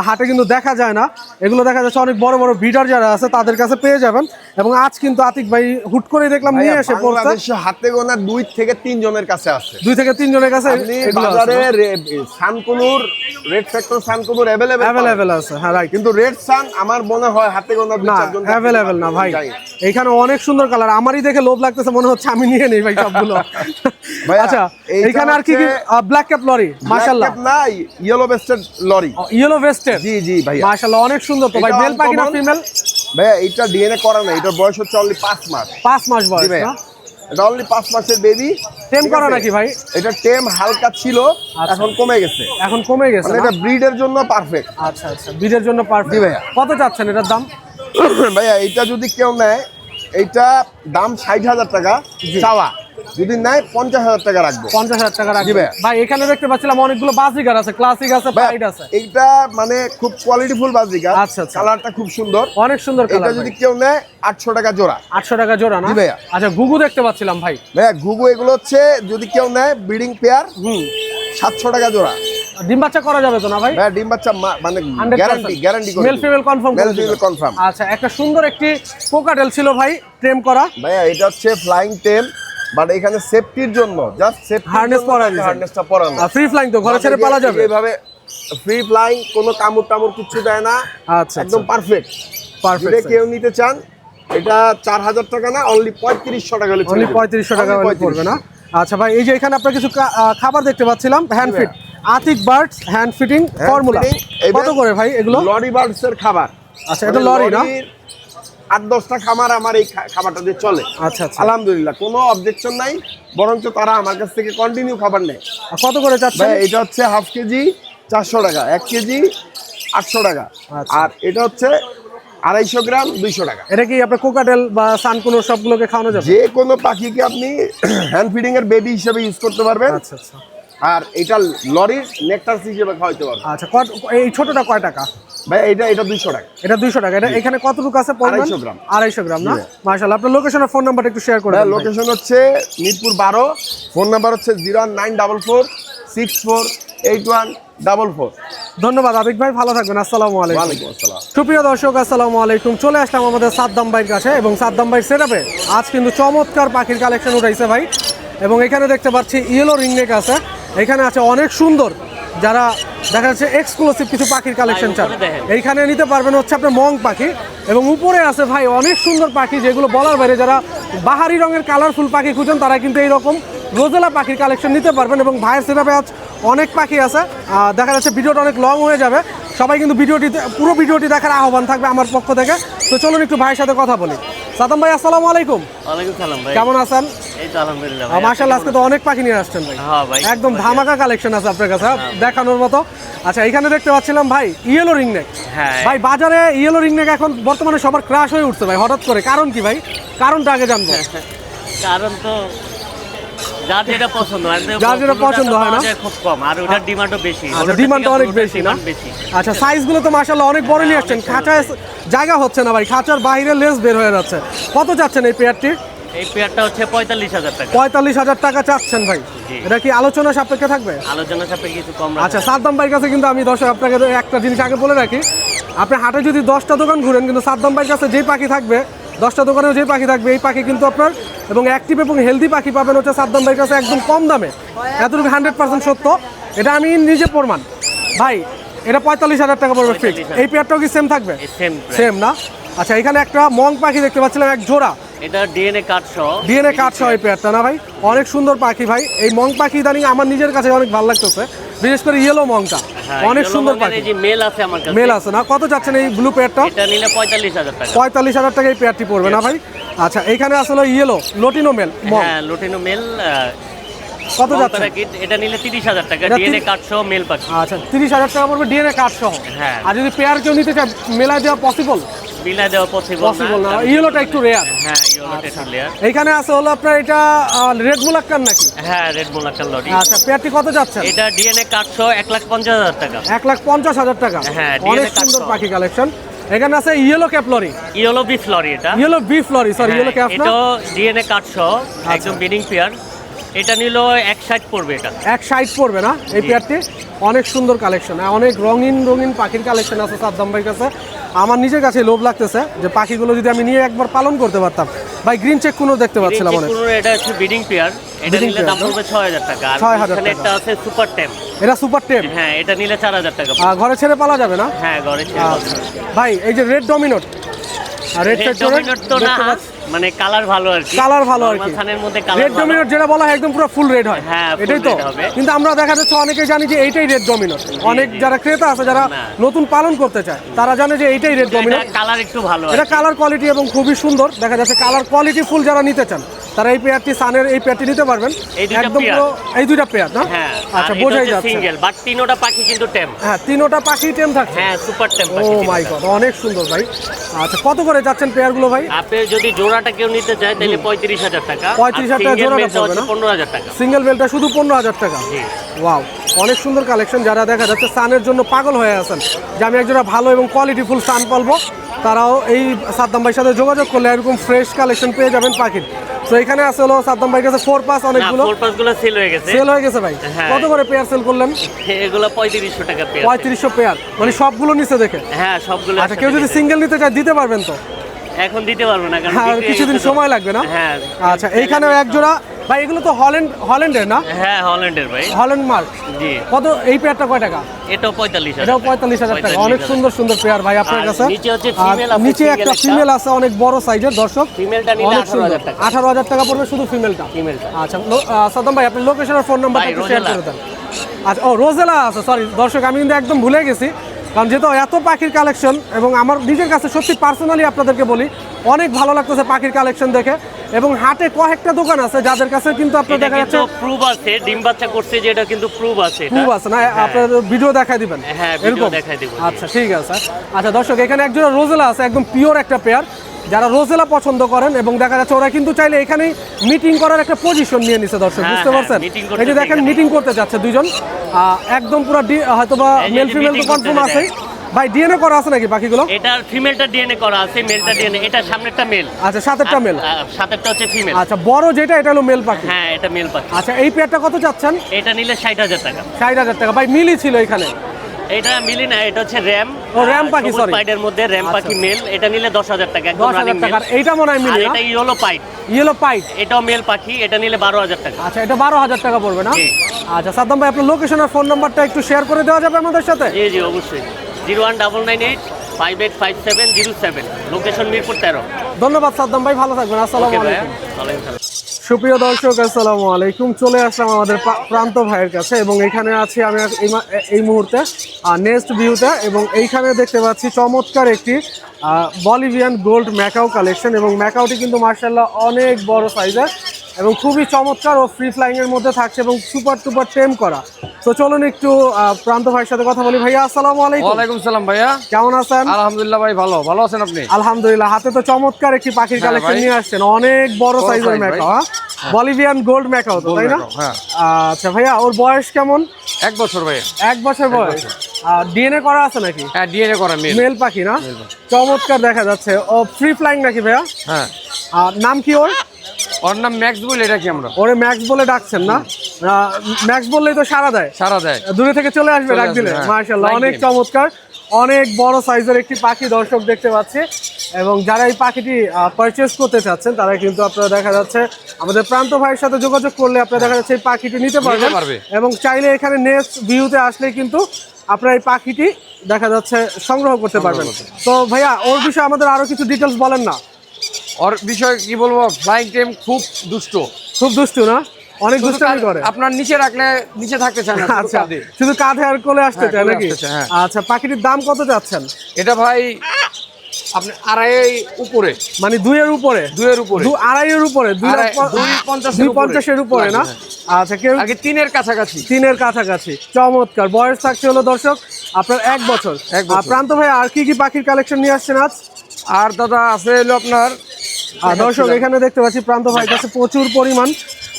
হাটে কিন্তু দেখা যায় না। এগুলো দেখা যাচ্ছে অনেক বড় বড় ব্রিডার যারা আছে তাদের কাছে পেয়ে যাবেন। এবং আজ কিন্তু আতিক ভাই হুট করে দেখলাম নিয়ে এসে পড়ছে। বাংলাদেশে হাতে গোনা 2 থেকে 3 জনের কাছে আছে। 2 থেকে 3 জনের কাছে আপনি এগুলো আছে। বাজারে সানকুনুর রেড ফ্যাক্টর সানকুনুর অ্যাভেলেবেল আছে, হ্যাঁ রাইট। কিন্তু রেড সান আমার মনে হয় হাতে গোনা 2-4 জন অ্যাভেলেবেল না ভাই। এখানে অনেক সুন্দর কালার, আমারই দেখে লোভ লাগতেছে, মনে হচ্ছে আমি নিয়ে নেই ভাই সবগুলো। ভাইয়া, আচ্ছা, এইটা এখানে আর কি কি? ব্ল্যাক ক্যাপ লরি, মাশাআল্লাহ। না, ইয়েলো ভেস্টেড লরি। ইয়েলো ভেস্টেড, জি জি ভাইয়া, মাশাআল্লাহ অনেক সুন্দর। তো ভাই এটা মেল পাখি না uncommon। ফিমেল? ভাইয়া এটা ডিএনএ করা না, এটার বয়স হচ্ছে অনলি 5 মাস। 5 মাস জি বয়স ভাইয়া, না? এটা অনলি 5 মাসের বেবি। টেম করা নাকি ভাই? এটা টেম হালকা ছিল, এখন কমে গেছে। এখন কমে গেছে মানে না? এটা ব্রিডের জন্য পারফেক্ট। আচ্ছা আচ্ছা, বীজের জন্য জি পারফেক্ট। ভাইয়া। কত চাচ্ছেন এটার দাম? ভাইয়া এটা যদি কেউ নেয়, এইটা দাম 60,000 টাকা চাওয়া, যদি নেয় 50,000 টাকা রাখবো। 50,000 টাকা জি রাখবেন ভাইয়া। ভাই। এখানে দেখতে পাচ্ছিলাম অনেকগুলো বাজিগার আছে, ক্লাসিক আছে, প্রাইড আছে। এইটা মানে খুব কোয়ালিটিফুল বাজিকা। আচ্ছা, আচ্ছা। কালারটা খুব সুন্দর, অনেক সুন্দর এটা কালার। যদি কেউ নেয় 800 টাকা জোড়া। 800 টাকা জোড়া না? জি ভাইয়া। আচ্ছা, গুগু দেখতে পাচ্ছিলাম ভাই। ভাইয়া ঘুঘু এগুলো হচ্ছে যদি কেউ নেয় ব্রিডিং পেয়ার 700 টাকা জোড়া। ডিম বাচ্চা করা যাবে তো না ভাই? ভাইয়া ডিম বাচ্চা মানে 100% গ্যারান্টি করে male female confirm male female confirm. আচ্ছা, একটা সুন্দর একটি কোকাটেল ছিল ভাই, ট্রেম করা। ভাইয়া এটা হচ্ছে ফ্লাইং টেম, বাট এখানে সেফটির জন্য জাস্ট সেফটি Harness পরা দিয়েছে। হারনেসটা পরানো। ফ্রি ফ্লাইং তো, ঘরে ছেড়ে পালা যাবে। এইভাবে ফ্রি ফ্লাইং, কোনো কামড় টামড় কিছু দেয় না, আচ্ছা, একদম পারফেক্ট। পারফেক্ট। যদি কেউ নিতে চান, এটা 4,000 টাকা না, অনলি 3500 টাকা হলে অনলি 3500 টাকা হলে পড়বে না? আচ্ছা ভাই, এই যে এখানে আপনার কিছু খাবার দেখতে পাচ্ছিলাম, hand fit Atik birds hand fitting formula. কত করে ভাই এগুলো? লরি বার্ডস এর খাবার। আচ্ছা, এটা লরি না? 8-10টা খামার আমার এই খাবারটা দিয়ে চলে। আচ্ছা আচ্ছা। আলহামদুলিল্লাহ, কোনো অবজেকশন নাই, বরঞ্চ তারা আমার কাছ থেকে কন্টিনিউ খাবার নেয়। আর কত করে চাচ্ছেন? ভাই এটা হচ্ছে হাফ কেজি 400 টাকা, 1 কেজি 800 টাকা, আচ্ছা। আর এটা হচ্ছে 250 গ্রাম 200 টাকা। এটা কি আপনার কোকাটেল বা সানকুনো সবগুলোকে খাওয়ানো যাবে? যে কোনো পাখিকে আপনি হ্যান্ড ফিডিং এর বেবি হিসেবে ইউজ করতে পারবেন। আচ্ছা আচ্ছা আর এটা লরির নেকটার হিসেবে খাওয়াইতে পারবেন। আচ্ছা। এই ছোটটা কয় টাকা? ভাই এটা 200 টাকা। এটা 200 টাকা। এটা এখানে কতটুকু আছে? 250 গ্রাম। 250 গ্রাম না? জি। মাশাআল্লাহ। আপনার লোকেশন আর ফোন নাম্বারটা একটু শেয়ার করে দেন ভাই। লোকেশন হচ্ছে মিরপুর 12, ফোন নাম্বার হচ্ছে 09446481444। ধন্যবাদ আবিক ভাই, ভালো থাকবেন। আসসালামু আলাইকুম। ওয়ালাইকুম আসসালাম। সুপ্রিয় দর্শক, আসসালামু আলাইকুম। চলে আসলাম আমাদের সাদ্দাম ভাইয়ের কাছে, এবং সাদ্দাম ভাইয়ের সেটআপে আজ কিন্তু চমৎকার পাখির কালেকশন উঠাইছে ভাই। এবং এখানে দেখতে পাচ্ছি ইয়েলো রিংনেক আছে, এখানে আছে অনেক সুন্দর, যারা দেখা যাচ্ছে এক্সক্লুসিভ কিছু পাখির কালেকশন চান, এইখানে নিতে পারবেন হচ্ছে আপনার মং পাখি। এবং উপরে আছে ভাই অনেক সুন্দর পাখি, যেগুলো বলার বাইরে। যারা বাহারি রঙের কালারফুল পাখি খুঁজেন, তারা কিন্তু এইরকম রোজেলা পাখির কালেকশন নিতে পারবেন। এবং ভাইয়ের সেটআপে আজ অনেক পাখি আছে, দেখা যাচ্ছে ভিডিওটা অনেক লং হয়ে যাবে। সবাই কিন্তু পুরো ভিডিওটি দেখার আহ্বান থাকবে আমার পক্ষ থেকে। তো চলুন একটু ভাইয়ের সাথে কথা বলি। সাদ্দাম ভাই, আসসালামু আলাইকুম। ওয়ালাইকুম সালাম ভাই। কেমন আছেন? এই তো আলহামদুলিল্লাহ ভাই। মাশাআল্লাহ, আজকে তো অনেক পাখি নিয়ে আসছেন ভাই। হ্যাঁ ভাই, একদম ধামাকা কালেকশন আছে আপনার কাছে, দেখানোর মতো। আচ্ছা, এখানে দেখতে পাচ্ছিলাম ভাই ইয়েলো রিংনেক। হ্যাঁ ভাই, বাজারে ইয়েলো রিংনেক এখন বর্তমানে সবার ক্রাশ হয়ে উঠছে ভাই, হঠাৎ করে। কারণ কি ভাই? কারণটা আগে জানবো। কারণ তো যার যেটা পছন্দ হয়, যার যেটা পছন্দ হয় না? খুব কম, আর ওটার ডিমান্ডও বেশি। আচ্ছা, ডিমান্ডটা অনেক বেশি না? বেশি। আচ্ছা, সাইজগুলো তো মাশাআল্লাহ অনেক বড় নিয়ে আসছেন। খাঁচায় জায়গা হচ্ছে না ভাই, খাঁচার বাইরে লেজ বের হয়ে যাচ্ছে। কত চাচ্ছেন এই পেয়ারটি? এই পেয়ারটা হচ্ছে 45,000 টাকা। 45,000 টাকা চাচ্ছেন ভাই। জি। এটা কি আলোচনা সাপেক্ষে থাকবে? আলোচনা সাপেক্ষে কিছু কম আচ্ছা, সাদ্দাম ভাইয়ের কাছে কিন্তু আমি দর্শক আপনাকে একটা জিনিস আগে বলে রাখি, আপনি হাটে যদি 10টা দোকান ঘুরেন, কিন্তু সাদ্দাম ভাইয়ের কাছে যেই পাখি থাকবে, 10টা দোকানেও যেই পাখি থাকবে, এই পাখি কিন্তু আপনার এবং অ্যাক্টিভ এবং হেলদি পাখি পাবেন হচ্ছে সাদ্দাম ভাইয়ের কাছে একদম কম দামে। এতটুকু 100% সত্য, এটা আমি নিজে প্রমাণ। ভাই, এটা 45,000 টাকা পড়বে ফিক্স। 45,000 এই পেয়ারটাও কি সেম থাকবে? সেম সেম না? আচ্ছা, এখানে একটা মং পাখি দেখতে পাচ্ছিলাম এক জোড়া, এটা ডিএনএ কার্ড সহ। ডিএনএ কার্ড সহ এই পেয়ারটা না ভাই? অনেক সুন্দর পাখি ভাই। এই মং পাখি ইদানিং আমার নিজের কাছে অনেক ভালো লাগতেছে, বিশেষ করে ইয়েলো মংটা হ্যাঁ, অনেক yellow সুন্দর মঙ্গের পাখি। এই যে মেল আছে আমার কাছে। মেল আছে না? কত যাচ্ছেন এই ব্লু পেয়ারটা? এটা নিলে 45,000 টাকা। 45,000 টাকা এই পেয়ারটি পড়বে না ভাই? আচ্ছা, এইখানে আসলে ইয়েলো লোটিনো মেল মং হ্যাঁ, লুটিনো মেল। কত যাচ্ছে? এটা নিলে 30,000 টাকা, এটা ডিএনএ কার্ড সহ মেল পাখি। আচ্ছা, 30,000 টাকা পড়বে ডিএনএ কার্ড সহ। হ্যাঁ। আর যদি পেয়ার কেউ নিতে চায় মেলায় দেওয়া পসিবল? বিলা দেওয়া পসিবল পসিবল না, ইয়েলোটা একটু রেয়ার। হ্যাঁ, ইয়েলোটা একটু লেয়ার। এইখানে আছে হলো আপনার এটা রেড মুলাক্কার নাকি? হ্যাঁ, রেড মোলাকাল লরি। আচ্ছা, পেয়ারটি কত যাচ্ছে? এটা ডিএনএ কার্ড সহ 1,50,000 টাকা। 1,50,000 টাকা। হ্যাঁ, অনেক DNA সুন্দর কাটসহ। পাখি কালেকশন। এখানে আছে yellow cap lory, yellow beef lory এটা। ইয়েলো বিফ লরি, সরি হ্যাঁ, ইয়েলো ক্যাপ না? এটাও ডিএনএ কার্ড সহ একদম ব্রিডিং পেয়ার। এটা নিল 160 পড়বে এটা। 160 পড়বে না এই জি। পেয়ারটি? অনেক সুন্দর কালেকশন, অনেক রঙিন রঙিন পাখির কালেকশন আছে সাদ্দাম ভাইয়ের কাছে। আমার নিজের কাছে লোভ লাগতেছে যে পাখিগুলো যদি আমি নিয়ে একবার পালন করতে পারতাম। ভাই গ্রিন চেক কোনো দেখতে পাচ্ছিলাম অনেক। এটা হচ্ছে ব্রিডিং পেয়ার। এটা Breeding নিলে দাম pair, পড়বে 6,000 টাকা। আর 6,000 এখানে টাকা। একটা আছে সুপার টেম। এটা সুপার টেপ। হ্যাঁ, এটা নিলে 4,000 টাকা। ঘরে ছেড়ে পালা যাবে না? হ্যাঁ, ঘরে ছিল। আচ্ছা। ভাই এই যে রেড ডমিনোট, রেড রেড ডমিনেট তো না, মানে কালার ভালো আর কি। কালার ভালো আর কি। নরমাল থানের মধ্যে কালার রেড ভালো। ডমিনোট যেটা বলা হয় একদম পুরো ফুল রেড হয়, হ্যাঁ, full এটাই তো। red হবে। কিন্তু আমরা দেখা যাচ্ছে অনেকেই জানি যে এইটাই রেড ডমিনোট। অনেক যারা ক্রেতা আছে যারা না। নতুন পালন করতে চায় তারা জানে যে এইটাই রেড এটা ডমিনোট। কালার একটু ভালো এটা আছে। কালার কোয়ালিটি এবং খুবই সুন্দর দেখা যাচ্ছে। কালার কোয়ালিটি ফুল যারা নিতে চান তারা এই পেয়ারটি সানের এই পেয়ারটি নিতে পারবেন। এই দুইটা একদম পেয়ার। পুরো এই দুইটা পেয়ার না? হ্যাঁ, আচ্ছা, বোঝাই যাচ্ছে। সিঙ্গেল বাট তিনোটা পাখি কিন্তু টেম। হ্যাঁ, তিনোটা পাখি টেম থাকছে। হ্যাঁ, সুপার টেম ও পাখি। মাই গড, অনেক সুন্দর ভাই। আচ্ছা, কত করে যাচ্ছেন পেয়ারগুলো ভাই? আপনি যদি জোড়াটা কেউ নিতে চায় তাহলে 35,000 টাকা। 35,000 টাকা জোড়াটা পড়বে না? 15,000 টাকা। সিঙ্গেল বেলটা শুধু 15,000 টাকা। জি। ওয়াও, অনেক সুন্দর কালেকশন। যারা দেখা যাচ্ছে সানের জন্য পাগল হয়ে আছেন যে আমি একজোড়া ভালো এবং কোয়ালিটিফুল সান পালবো, তারাও এই সাদ্দাম ভাইয়ের সাথে যোগাযোগ করলে এরকম ফ্রেশ কালেকশন পেয়ে যাবেন পাখির। তো এখানে আছে হলো সাদ্দাম ভাইয়ের কাছে 4 পাস না, অনেকগুলো 4 পাস গুলো সেল হয়ে গেছে। সেল হয়ে গেছে ভাই। হ্যাঁ। কত করে পেয়ার সেল করলেন? এগুলো 3500 টাকা পেয়ার। 3500 পেয়ার, মানে সবগুলো নিচে দেখে। হ্যাঁ, সবগুলো আচ্ছা, কেউ একসাথে যদি দিতে। সিঙ্গেল নিতে চায় দিতে পারবেন তো? এখন দিতে পারবো না, কারণ হ্যাঁ, বিক্রি হয়ে কিছুদিন গেছে তো। সময় লাগবে না? হ্যাঁ। আচ্ছা, এইখানেও এক জোড়া ভাই, এগুলো তো হল্যান্ডের না? হ্যাঁ, হল্যান্ডের ভাই। Holland mark. জি। কত এই পেয়ারটা কয় টাকা? এটাও 45,000। এটাও 45,000 টাকা। অনেক সুন্দর সুন্দর পেয়ার ভাই আপনার আর কাছে। নিচে হচ্ছে আর female আছে, নিচে single একটা একটা। ফিমেল আছে অনেক বড় সাইজের, দর্শক। ফিমেলটা নিলে অনেক সুন্দর। 18,000 টাকা। 18,000 টাকা পড়বে শুধু ফিমেলটা। ফিমেলটা। আচ্ছা, সাদ্দাম ভাই আপনি লোকেশন আর ফোন নাম্বারটা ভাই, একটু শেয়ার রোজেলা। করে দেন। আচ্ছা, ও রোজেলা আছে, সরি দর্শক আমি কিন্তু একদম ভুলে গেছি। কারণ যেহেতু এত পাখির কালেকশন এবং আমার নিজের কাছে সত্যি পার্সোনালি আপনাদেরকে বলি অনেক ভালো লাগতেছে পাখির কালেকশন দেখে। এবং হাটে কয়েকটা দোকান আছে যাদের কাছে কিন্তু আপনার এটা দেখা কিন্তু যাচ্ছে প্রুফ আছে, ডিম বাচ্চা করছে যে এটা কিন্তু প্রুফ আছে এটা। খুব আছে না, আপনার ভিডিও দেখাই দিবেন? হ্যাঁ, ভিডিও দেখাই দিব। আচ্ছা, ঠিক আছে। আচ্ছা দর্শক, এখানে একজোড়া রোজেলা আছে, একদম পিওর একটা পেয়ার। যারা রোজেলা পছন্দ করেন এবং দেখা যাচ্ছে ওরা কিন্তু চাইলে এখানেই মিটিং করার একটা পজিশন নিয়ে নিছে দর্শক, হ্যাঁ, বুঝতে হ্যাঁ, পারছেন? meeting করতে এই যে দেখেন এখানে। মিটিং করতে যাচ্ছে দুইজন, একদম পুরো হয়তোবা এই যে মেল ফিমেল তো meeting কনফার্ম করতে আছে। ভাই ডিএনএ করা আছে নাকি পাখিগুলো? এটার ফিমেলটা ডিএনএ করা আছে, মেলটা ডিএনএ। এটা সামনেরটা মেল। আচ্ছা, সাতেরটা মেল। সাতেরটা হচ্ছে ফিমেল। আচ্ছা, বড় যেটা এটা হলো মেল পাখি। হ্যাঁ, এটা মেল পাখি। আচ্ছা, এই পেয়ারটা কত চাচ্ছেন? এটা নিলে 60,000 টাকা। 60,000 টাকা। ভাই মিলই ছিল এখানে। এটা মিলি না, এটা হচ্ছে র্যাম। ও, ram পাখি, sorry। পাইডের মধ্যে র্যাম আচ্ছা। পাখি মেল। এটা নিলে 10,000 টাকা, একদম 10,000 রানিং মেল। টাকার। এইটা মনে হয় আর মিলি না? এটা ইয়েলো পাইড। Yellow pied. এটাও মেল পাখি, এটা নিলে 12,000 টাকা। আচ্ছা, এটা 12,000 টাকা পড়বে না? জি। আচ্ছা সাদ্দাম ভাই, আপনার লোকেশন আর ফোন নাম্বারটা একটু শেয়ার করে দেওয়া যাবে আমাদের সাথে? জি জি, অবশ্যই। 01998585707, লোকেশন মিরপুর 13। ধন্যবাদ সাদ্দাম ভাই, ভালো থাকবেন। আসসালামু ওকে ভাইয়া, আলাইকুম। ওয়ালাইকুম সালাম। সুপ্রিয় দর্শক, আসসালামু আলাইকুম। চলে আসলাম আমাদের প্রান্ত ভাইয়ের কাছে এবং এখানে আছি আমি এই মুহূর্তে নেক্সট ভিউতে। এবং এইখানে দেখতে পাচ্ছি চমৎকার একটি বলিভিয়ান গোল্ড ম্যাকাও কালেকশন। এবং ম্যাকাওটি কিন্তু মার্শাল্লাহ অনেক বড় সাইজের এবং খুবই চমৎকার ও ফ্রি ফ্লাইং এর মধ্যে থাকছে এবং সুপার টুপার টেম করা। তো চলুন একটু প্রান্ত ভাইয়ের সাথে কথা বলি। ভাইয়া আসসালামু আলাইকুম। ওয়ালাইকুম সালাম ভাইয়া, কেমন আছেন? আলহামদুলিল্লাহ ভাই, ভালো আছেন আপনি? আলহামদুলিল্লাহ। হাতে তো চমৎকার একটি পাখির হ্যাঁ কালেকশন ভাই। নিয়ে আসছেন, অনেক বড় বড় সাইজের size ভাই। ম্যাকাও। বলিভিয়ান গোল্ড ম্যাকাও তো, Gold তাই না? Macao, হ্যাঁ। আচ্ছা ভাইয়া, ওর বয়স কেমন? 1 বছর ভাইয়া। 1 বছর বয়স। ডিএনএ করা আছে নাকি? হ্যাঁ, ডিএনএ করা মেল। মেল পাখি না? চমৎকার দেখা যাচ্ছে। ও ফ্রি ফ্লাইং নাকি ভাইয়া? হ্যাঁ, নাম কি ওর? ওর নাম ম্যাক্স বলে, এটা কি আমরা ওরে ম্যাক্স বলে ডাকছেন না? ম্যাক্স বললেই তো সারা দেয়, সারা দেয়। দূরে থেকে চলে আসবে চলে ডাক আসবে, দিলে। হ্যাঁ। মাশাআল্লাহ, Flying অনেক game। চমৎকার। অনেক বড় সাইজের একটি পাখি দর্শক দেখতে পাচ্ছি, এবং যারা এই পাখিটি পারচেস করতে চাচ্ছেন তারা কিন্তু আপনারা দেখা যাচ্ছে আমাদের প্রান্ত ভাইয়ের সাথে যোগাযোগ করলে আপনারা দেখা যাচ্ছে এই পাখিটি নিতে পারবে, এবং চাইলে এখানে নেক্সট ভিউতে আসলে কিন্তু আপনারা এই পাখিটি দেখা যাচ্ছে সংগ্রহ করতে পারবেন। তো ভাইয়া ওর বিষয়ে আমাদের আরো কিছু ডিটেলস বলেন না। ওর বিষয়ে কি বলবো, ফ্লাইং টাইম খুব দুষ্ট, খুব দুষ্টু না, অনেক দুষ্টামি করে। আপনার নিচে রাখলে নিচে থাকতে চায় না, আচ্ছা, শুধু কাঁধে আর কোলে আসতে চায় কোলে নাকি? আসতে চায়, হ্যাঁ। আচ্ছা, পাখিটির দাম কত যাচ্ছেন? এটা ভাই আপনি আড়াই উপরে, মানে দুইয়ের উপরে, আড়াইয়ের উপরে, 250-এর উপরে না? আচ্ছা, কেউ আগে তিনের কাছাকাছি, তিনের কাছাকাছি। চমৎকার। বয়স থাকছে হলো দর্শক আপনার 1 বছর। প্রান্ত ভাই আর কি কি পাখির কালেকশন নিয়ে আসছেন আজ? আর দাদা আছে হলো আপনার দর্শক এখানে দেখতে পাচ্ছি প্রান্ত ভাইয়ের কাছে প্রচুর পরিমাণ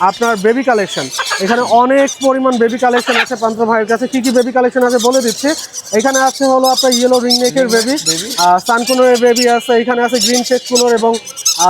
আপনার বেবি কালেকশন, এখানে অনেক পরিমাণ বেবি কালেকশন আছে প্রান্ত ভাইয়ের কাছে। কি কি বেবি কালেকশন আছে বলে দিচ্ছি। এখানে আছে হলো আপনার ইয়েলো রিংনেকের বেবি, সানকুনোর বেবি আছে, এখানে আছে গ্রিন চেক কুনোর, এবং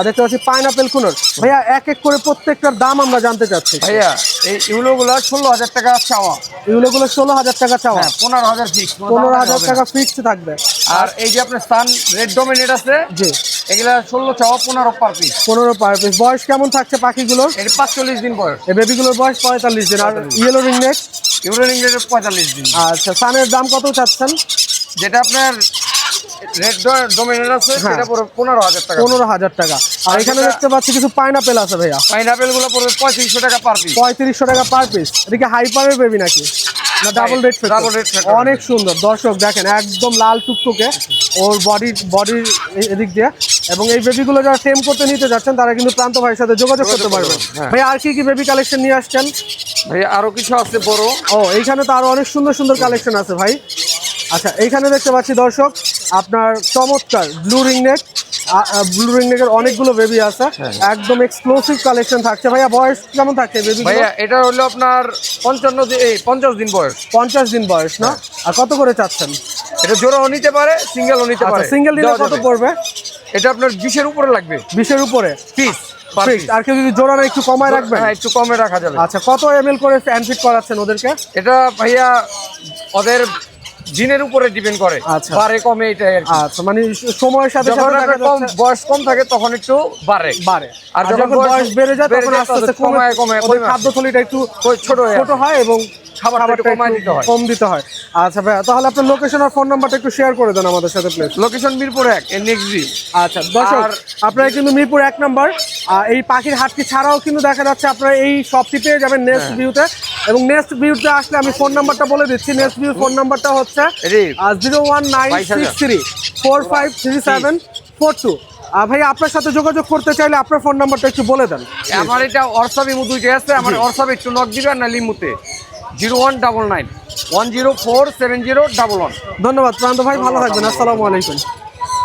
দেখতে পাচ্ছি পাইনাপেল কুনোর। ভাইয়া এক এক করে প্রত্যেকটার দাম আমরা জানতে চাচ্ছি। ভাইয়া এই ইউলোগুলো 16,000 টাকা চাওয়া, এগুলোগুলো 16,000 টাকা চাওয়া, 15,000 ফিক্স, 15,000 টাকা ফিক্সড থাকবে। আর এই যে আপনার সান রেড ডমিনেট আছে, জি, এগুলা 16 চাওয়া, 15 পার পিস। 15 per piece. বয়স কেমন থাকছে পাখিগুলোর? এর 45 দিন বয়স। এই বেবিগুলোর বয়স 45 দিন। আর ইয়েলো রিংনেক? ইউলো রিংনেটের 45 দিন। আচ্ছা, সানের দাম কত চাচ্ছেন? যেটা আপনার রেড ডমিনেট আছে সেটা পড়বে 15,000 টাকা। 15,000 টাকা। আর এখানে দেখতে পাচ্ছি কিছু পাইনাপেল আছে ভাইয়া। পাইনাপেল গুলো পড়বে 3500 টাকা পার পিস। 3500 টাকা পার পিস। এদিকে হাইপারের বেবি নাকি না ডাবল রেড? ডাবল রেড, অনেক সুন্দর দর্শক, দেখেন একদম লাল টুকটুকে ওর বডির এদিক দিয়ে। এবং এই বেবিগুলো যারা টেম করতে নিতে যাচ্ছেন তারা কিন্তু প্রান্ত ভাইয়ের সাথে যোগাযোগ করতে পারবেন। ভাই আর কি কি বেবি কালেকশন নিয়ে আসছেন? ভাই আরো কিছু আছে বড়। ও, এইখানে তো আরো অনেক সুন্দর সুন্দর কালেকশন আছে ভাই। আচ্ছা, এইখানে দেখতে পাচ্ছি দর্শক আপনার চমৎকার ব্লু রিংনেকের অনেকগুলো বেবি আছে, একদম এক্সক্লুসিভ কালেকশন থাকছে। ভাইয়া বয়স কেমন থাকছে বেবি? ভাইয়া এটা হলো আপনার 50 দিন বয়স। 50 দিন বয়স না? আর কত করে চাচ্ছেন? এটা জোড়াও নিতে পারে, সিঙ্গেলও নিতে পারে। সিঙ্গেল নিলে কত পড়বে? এটা আপনার 20-এর উপরে লাগবে। 20-এর উপরে পিস। আর কেউ যদি জোড়া না একটু কমায় রাখবেন? হ্যাঁ, একটু কমে রাখা যাবে। আচ্ছা, কত ml করে ফ্যান ফিট করাচ্ছেন ওদেরকে? এটা ভাইয়া ওদের দিনের উপরে ডিপেন্ড করে, আচ্ছা, বাড়ে কমে এটা আর কি। আচ্ছা, মানে সময়ের সাথে যখন সাথে কম বয়স কম থাকে তখন একটু বাড়ে। আর যখন বয়স বেড়ে যায় তখন আস্তে আস্তে কমে ওই খাদ্য থলিটা একটু ছোট হয় এবং খাবারটা একটু কম দিতে হয়। আচ্ছা ভাইয়া, তাহলে আপনার লোকেশন আর ফোন নাম্বারটা একটু শেয়ার করে দেন আমাদের সাথে প্লিজ। লোকেশন মিরপুর 1 নেক্সট জি। আচ্ছা দর্শক, আপনারা কিন্তু মিরপুর 1 নম্বর এই পাখির হাটটি ছাড়াও কিন্তু দেখা যাচ্ছে আপনারা এই শপটি পেয়ে যাবেন নেক্সট ভিউতে। এবং নেক্সট ভিউতে আসলে আমি ফোন নাম্বারটা বলে দিচ্ছি। নেক্সট ভিউ ফোন নাম্বারটা হচ্ছে 01963453742। ভাই আপনার সাথে যোগাযোগ করতে চাইলে আপনার ফোন নাম্বারটা একটু বলে দেন। আমার এটা হোয়াটসঅ্যাপ ইমো দুইটা আছে, আমার হোয়াটসঅ্যাপ একটু নক দিবেন না লিমুতে 019910470111। ধন্যবাদ প্রান্ত ভাই, ভালো থাকবেন। আসসালামু আলাইকুম।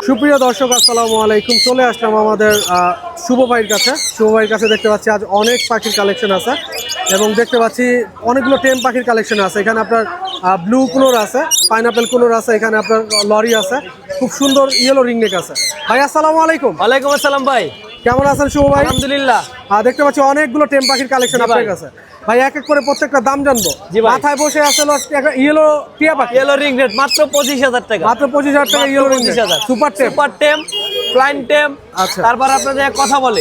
সুপ্রিয় দর্শক, আসসালামু আলাইকুম। চলে আসলাম আমাদের শুভ ভাইয়ের কাছে। শুভ ভাইয়ের কাছে দেখতে পাচ্ছি আজ অনেক পাখির কালেকশন আছে, এবং দেখতে পাচ্ছি অনেকগুলো টেম পাখির কালেকশন আছে। এখানে আপনার ব্লু কুনোর আছে, পাইনাপেল কুনোর আছে, এখানে আপনার লরি আছে, খুব সুন্দর ইয়েলো রিংনেক আছে। ভাই আসসালামু আলাইকুম। ওয়ালাইকুম আসসালাম ভাই, কেমন আছেন শুভ ভাই? আলহামদুলিল্লাহ। দেখতে পাচ্ছি অনেকগুলো টেম পাখির কালেকশন আপনার কাছে। ভাই এক এক করে প্রত্যেকটা দাম জানবো। মাথায় বসে আছে একটা ইয়েলো টিয়া পাখি, ইয়েলো রিংনেট মাত্র 25,000 টাকা। মাত্র 25,000 টাকা ইয়েলো রিংনেট, সুপার টেম, ফ্লাইং টেম। আচ্ছা, তারপর আপনাদের কথা বলে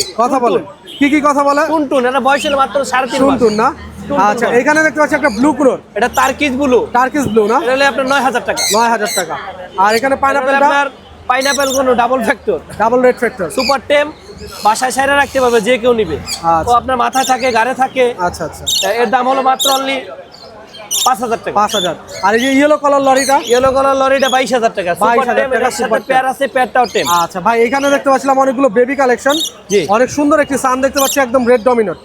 কি কি কথা বলে? টুনটুন, এটা বয়স হলো মাত্র 3.5 মাস। টুনটুন না? আচ্ছা, এখানে দেখতে পাচ্ছি একটা ব্লু কুনোর, এটা টার্কিশ ব্লু না? এটা হলো আপনার 9,000 টাকা। 9,000 টাকা। আর এখানে পাইনাপেল কোনো ডাবল রেড ফ্যাক্টর সুপার টেম, বাসায় সাইরা রাখতে পারবে যে কেউ নিবে। আচ্ছা, ও আপনার মাথায় থাকে, গাড়ে থাকে। আচ্ছা আচ্ছা, এর দাম হলো মাত্র অনলি 5,000 টাকা। 5,000। আর এই যে ইয়েলো কালার লরিটা? ইয়েলো কালার লরিটা 22,000 টাকা। 22,000 টাকা সুপার পেয়ার আছে, পেয়ারটাও টেম। আচ্ছা ভাই, এখানে দেখতে পাচ্ছিলাম অনেকগুলো বেবি কালেকশন। জি, অনেক সুন্দর একটি সান দেখতে পাচ্ছি, একদম রেড ডমিনোট।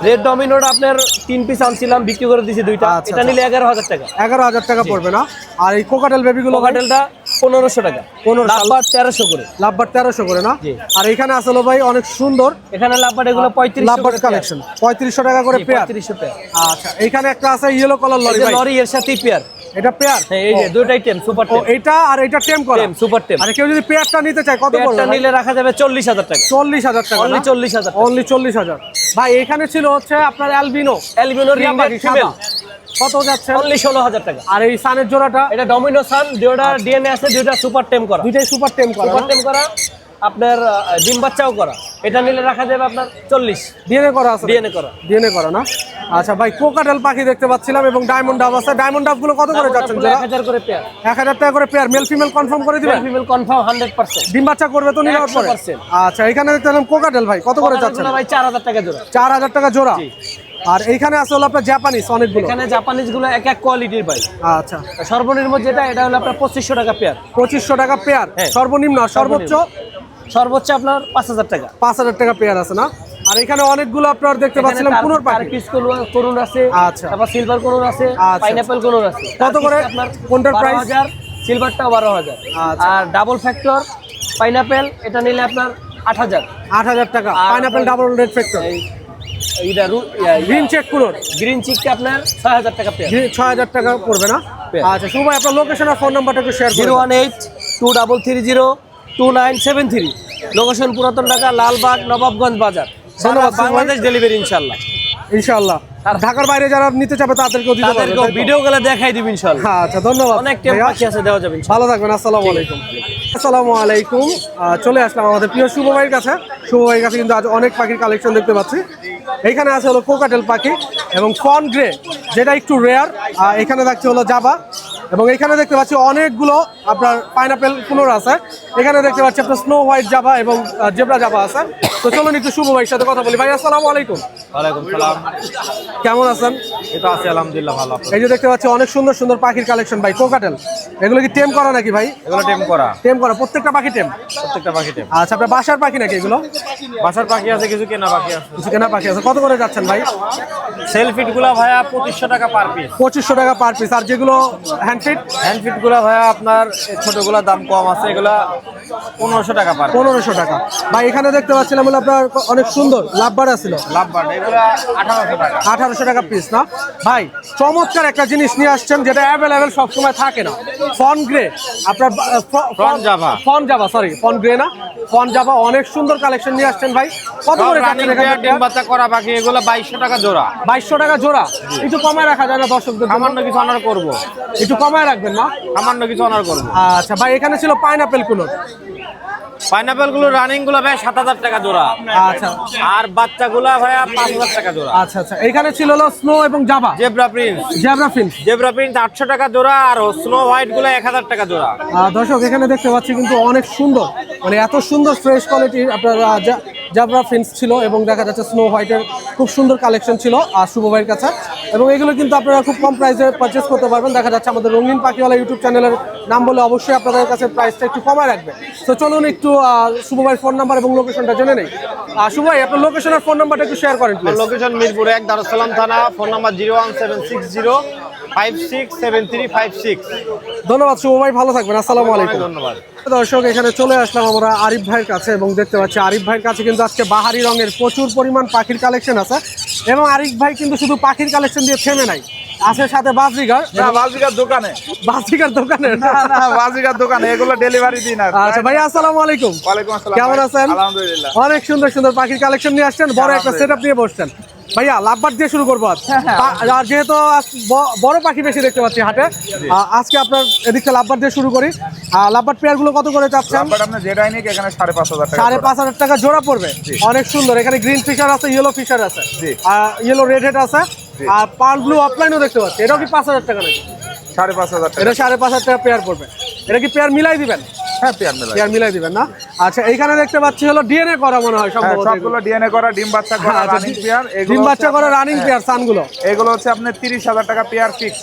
রেড ডমিনোট আপনার 3 পিস আনছিলাম, বিক্রি করে দিয়েছি 2টা। আচ্ছা, এটা নিলে 11,000 টাকা। 11,000 টাকা পড়বে না? আর এই কোকাটেল বেবিগুলো? কোকাটেলটা 1500 টাকা। 1500, লাভবার্ড 1300 করে। লাভবার্ড 1300 করে না? জি। আর এখানে আসলে ভাই অনেক সুন্দর এখানে লাভবার্ড এগুলো 3500 লাভবার্ড কালেকশন, 3500 টাকা করে পেয়ার। 3500 পেয়ার। আচ্ছা, এখানে একটা আছে ইয়েলো কালার লরি ভাই, লরি এর সাথে পেয়ার। এটা পেয়ার? হ্যাঁ, এই যে দুটোই টেম, সুপার টেম। এটা আর এটা টেম করা? টেম, সুপার টেম। আর কেউ যদি পেয়ারটা নিতে চায় কত পড়বে? পেয়ারটা নিলে রাখা যাবে 40,000 টাকা। 40,000 টাকা? অনলি 40,000 টাকা। অনলি 40,000। ভাই এখানে ছিল হচ্ছে আপনার অ্যালবিনো রিং নেক ফিমেল। কত যাচ্ছে? অনলি 16,000 টাকা। আর এই সানের জোড়াটা? এটা ডমিনো সান, দুইটা ডিএনএ আছে, দুইটা সুপার টেম করা। দুইটাই সুপার টেম করা। সুপার টেম করা, আপনার ডিম বাচ্চাও করা। এটা নিলে রাখা যাবে আপনার 40। ডিএনএ করা আছে? ডিএনএ করা। ডিএনএ করা না? আচ্ছা ভাই, কোকাটেল পাখি দেখতে পাচ্ছিলাম এবং ডায়মন্ড ডাব আছে। ডায়মন্ড ডাব গুলো কত করে যাচ্ছেন? 1000 করে পেয়ার। 1000 টাকা করে পেয়ার। মেল ফিমেল কনফার্ম করে দিবেন? Female confirm 100%। ডিম বাচ্চা করবে তো নেওয়ার পরে? 100%। আচ্ছা, এখানে দেখতে পেলাম কোকাটেল ভাই, কত করে যাচ্ছেন? ভাই 4000 টাকা জোড়া। 4000 টাকা জোড়া। আর এইখানে আছে হলো আপনার জাপানিজ অনেকগুলো। এখানে জাপানিজ গুলো এক এক কোয়ালিটির ভাই। আচ্ছা, সর্বনিম্ন যেটা, এটা হলো আপনার 2500 টাকা পেয়ার। 2500 টাকা পেয়ার হ্যাঁ। সর্বনিম্ন। সর্বোচ্চ? সর্বোচ্চ আপনার 5000 টাকা। 5000 টাকা পেয়ার আছে না? আর এখানে অনেকগুলো আপনার দেখতে পাচ্ছিলাম কোনোর পাখি। পিস করুন আছে, আচ্ছা। তারপর সিলভার করুন আছে, আচ্ছা। পাইনাপল করুন আছে। কত করে? আপনার কোনটার প্রাইস? 12000, সিলভারটাও 12000। আচ্ছা। আর ডাবল ফ্যাক্টর পাইনাপল এটা নিলে আপনার 8000। 8000 টাকা আর পাইনাপল ডাবল রেড ফ্যাক্টর। এইটা গ্রিন চেক কোনোর? গ্রিন চিকটা আপনার 6000 টাকা পেয়ার। 6000 টাকা পড়বে না? পেয়ার। আচ্ছা, শুভ ভাই আপনার লোকেশন আর ফোন নাম্বারটা একটু শেয়ার করুন। 018-2330-2973। লোকেশন পুরাতন ঢাকা, লালবাগ, নবাবগঞ্জ বাজার। ধন্যবাদ, বাংলাদেশ ডেলিভারি ইনশাআল্লাহ। ইনশাআল্লাহ। আর ঢাকার বাইরে যারা নিতে চাবে তাদেরকেও দিতে পারবেন, তাদেরকেও তাই তো? ভিডিও গুলো দেখাই দিব ইনশাআল্লাহ। আচ্ছা, ধন্যবাদ অনেক টেম ভাইয়া। বাকি আছে, দেওয়া যাবে ইনশাআল্লাহ। ভালো থাকবেন। আসসালামু আলাইকুম। আসসালামু আলাইকুম। চলে আসলাম আমাদের প্রিয় শুভ ভাইয়ের কাছে। শুভ ভাইয়ের কাছে কিন্তু আজ অনেক পাখির কালেকশন দেখতে পাচ্ছি। এইখানে আছে হলো কোকাটেল পাখি এবং ফন গ্রে, যেটা একটু রেয়ার। এখানে দেখছি হলো জাবা, এবং এখানে দেখতে পাচ্ছি অনেকগুলো আপনার পাইনাপেল কুনোর আছে। এখানে দেখতে পাচ্ছি আপনার স্নো হোয়াইট জাবা এবং জেব্রা জাবা আছে। তো চলুন একটু শুভ ভাইয়ের সাথে কথা বলি। ভাই আসসালামু আলাইকুম। ওয়ালাইকুম সালাম। কেমন আছেন? এটা আছে আলহামদুলিল্লাহ ভালো। এই যে দেখতে পাচ্ছি অনেক সুন্দর সুন্দর পাখির কালেকশন ভাই, কোকাটেল। এগুলো কি টেম করা নাকি ভাই? এগুলো টেম করা, টেম করা, প্রত্যেকটা পাখি টেম? প্রত্যেকটা পাখি টেম। আচ্ছা, আপনার বাসার পাখি নাকি এগুলো? বাসার পাখি আছে, কিছু কেনা পাখি আছে। কিছু কেনা পাখি আছে। কত করে যাচ্ছেন ভাই? সেলফিট গুলা ভাইয়া 2500 টাকা পার পিস। 2500 টাকা পার পিস। আর যেগুলো হ্যান্ডফিট? হ্যান্ডফিট গুলা ভাইয়া আপনার ছোটগুলা দাম কম আছে, এগুলা 1500 টাকা পার। 1500 টাকা। ভাই এখানে দেখতে পাচ্ছিলাম হলো আপনার অনেক সুন্দর লাভবার ছিল, লাভবার্ড এগুলা 1800 টাকা। 1800 টাকা পিস না? ভাই চমৎকার একটা জিনিস নিয়ে আসছেন যেটা অ্যাভেলেবেল সবসময় থাকে না। ফন গ্রে আপনার fawn Java. Fawn Java, sorry fawn grey না, ফন জাভা। অনেক সুন্দর কালেকশন নিয়ে আসছেন ভাই। কত করে রানিং যাচ্ছেন এখানে? ডিম বাচ্চা করা পাখি এগুলা 2200 টাকা জোড়া। 2200 টাকা জোড়া। একটু কমায় রাখা যায় না দর্শকদের জন্য? সামান্য কিছু অনার করব, একটু কমায় রাখবেন না? সামান্য কিছু অনার করব। আচ্ছা ভাই, এখানে ছিল পাইনাপেল কুলো। পাইনাপেল গুলো রানিং গুলো ভাই 7000 টাকা জোড়া। আচ্ছা আর বাচ্চাগুলা ভাইয়া 5000 টাকা জোড়া। আচ্ছা আচ্ছা, এখানে ছিল হলো স্নো এবং Java, zebra prince, zebra fins. Zebra prince 800 টাকা জোড়া। আর স্নো হোয়াইট গুলো 1000 টাকা জোড়া। দর্শক এখানে দেখতে পাচ্ছি কিন্তু অনেক সুন্দর, মানে এত সুন্দর ফ্রেশ কোয়ালিটির আপনার জাবরা ফিন্স ছিল, এবং দেখা যাচ্ছে স্নো হোয়াইটের খুব সুন্দর কালেকশন ছিল আর শুভ ভাইয়ের কাছে। এবং এগুলো কিন্তু আপনারা খুব কম প্রাইসে পারচেস করতে পারবেন। দেখা যাচ্ছে আমাদের রঙিন পাখিওয়ালা ইউটিউব চ্যানেলের নাম বলে অবশ্যই আপনাদের কাছে প্রাইসটা একটু কমায় রাখবে। তো চলুন একটু শুভ ভাইয়ের ফোন নাম্বার এবং লোকেশনটা জেনে নেই। শুভ ভাই আপনার লোকেশন আর ফোন নাম্বারটা একটু শেয়ার করেন প্লিজ। লোকেশন মিরপুর 1, দারুসালাম থানা। Phone number 01760567356। ধন্যবাদ শুভ ভাই, ভালো থাকবেন। আসসালামু আলাইকুম। ধন্যবাদ। দর্শক এখানে চলে আসলাম আমরা আরিফ ভাইয়ের কাছে, এবং দেখতে পাচ্ছি আরিফ ভাইয়ের কাছে কিন্তু আজকে বাহারি রঙের প্রচুর পরিমাণ পাখির কালেকশন আছে। এবং আরিফ ভাই কিন্তু শুধু পাখির কালেকশন দিয়ে থেমে নাই, আছে সাথে বাজরিগার। বাজিকার দোকানে, বাজরিগার দোকানে? বাজিকার দোকানে এগুলো ডেলিভারি দিন। আচ্ছা ভাই, আসসালামু আলাইকুম। ওয়ালাইকুম আসসালাম। কেমন আছেন? আলহামদুলিল্লাহ। অনেক সুন্দর সুন্দর পাখির কালেকশন নিয়ে আসছেন, বড় একটা সেটআপ নিয়ে বসছেন। ভাইয়া লাভবার্ড দিয়ে শুরু করবো আজ। আর যেহেতু আজ বড় পাখি বেশি দেখতে পাচ্ছি হাটে, আজকে আপনার এদিকটা লাভবার্ড দিয়ে শুরু করি। লাভবার্ড পেয়ার গুলো কত করে চাচ্ছেন? আপনি যেটাই নিক এখানে 5500 টাকা। 5500 টাকা জোড়া পড়বে। অনেক সুন্দর। এখানে গ্রিন ফিশার আছে, ইয়েলো ফিশার আছে, ইয়েলো রেড হেড আছে, আর পার্ল ব্লু অফলাইনও দেখতে পাচ্ছি। এটাও কি 5000 টাকা নাকি? 5500 টাকা। এটা 5500 টাকা পেয়ার পড়বে। এটা কি পেয়ার মিলাই দিবেন? হ্যাঁ, পেয়ার মেলা। পেয়ার মিলাই দিবেন না? আচ্ছা, এইখানে দেখতে পাচ্ছি হলো ডিএনএ করা মনে হয় সম্ভবত। সবগুলো ডিএনএ করা, ডিম বাচ্চা করা রানিং পেয়ার। ডিম বাচ্চা করা রানিং পেয়ার সানগুলো। এগুলো হচ্ছে আপনি 30000 টাকা পেয়ার ফিক্স।